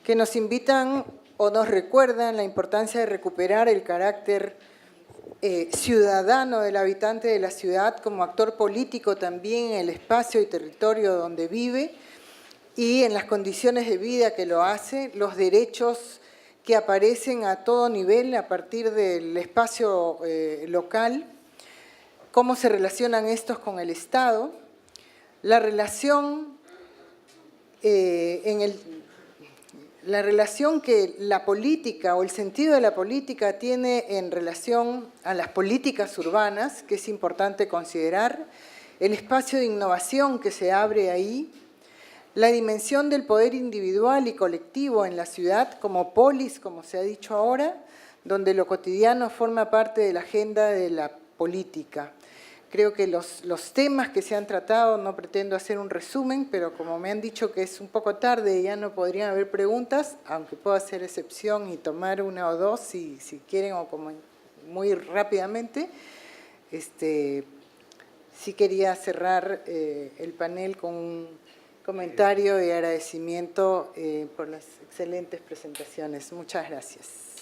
que nos invitan o nos recuerdan la importancia de recuperar el carácter ciudadano del habitante de la ciudad como actor político también en el espacio y territorio donde vive y en las condiciones de vida que lo hace, los derechos que aparecen a todo nivel a partir del espacio local, cómo se relacionan estos con el Estado, la relación la relación que la política o el sentido de la política tiene en relación a las políticas urbanas, que es importante considerar, el espacio de innovación que se abre ahí, la dimensión del poder individual y colectivo en la ciudad como polis, como se ha dicho ahora, donde lo cotidiano forma parte de la agenda de la política. Creo que los temas que se han tratado, no pretendo hacer un resumen, pero como me han dicho que es un poco tarde y ya no podrían haber preguntas, aunque puedo hacer excepción y tomar una o dos si quieren o como muy rápidamente, sí quería cerrar el panel con un comentario y agradecimiento por las excelentes presentaciones. Muchas gracias.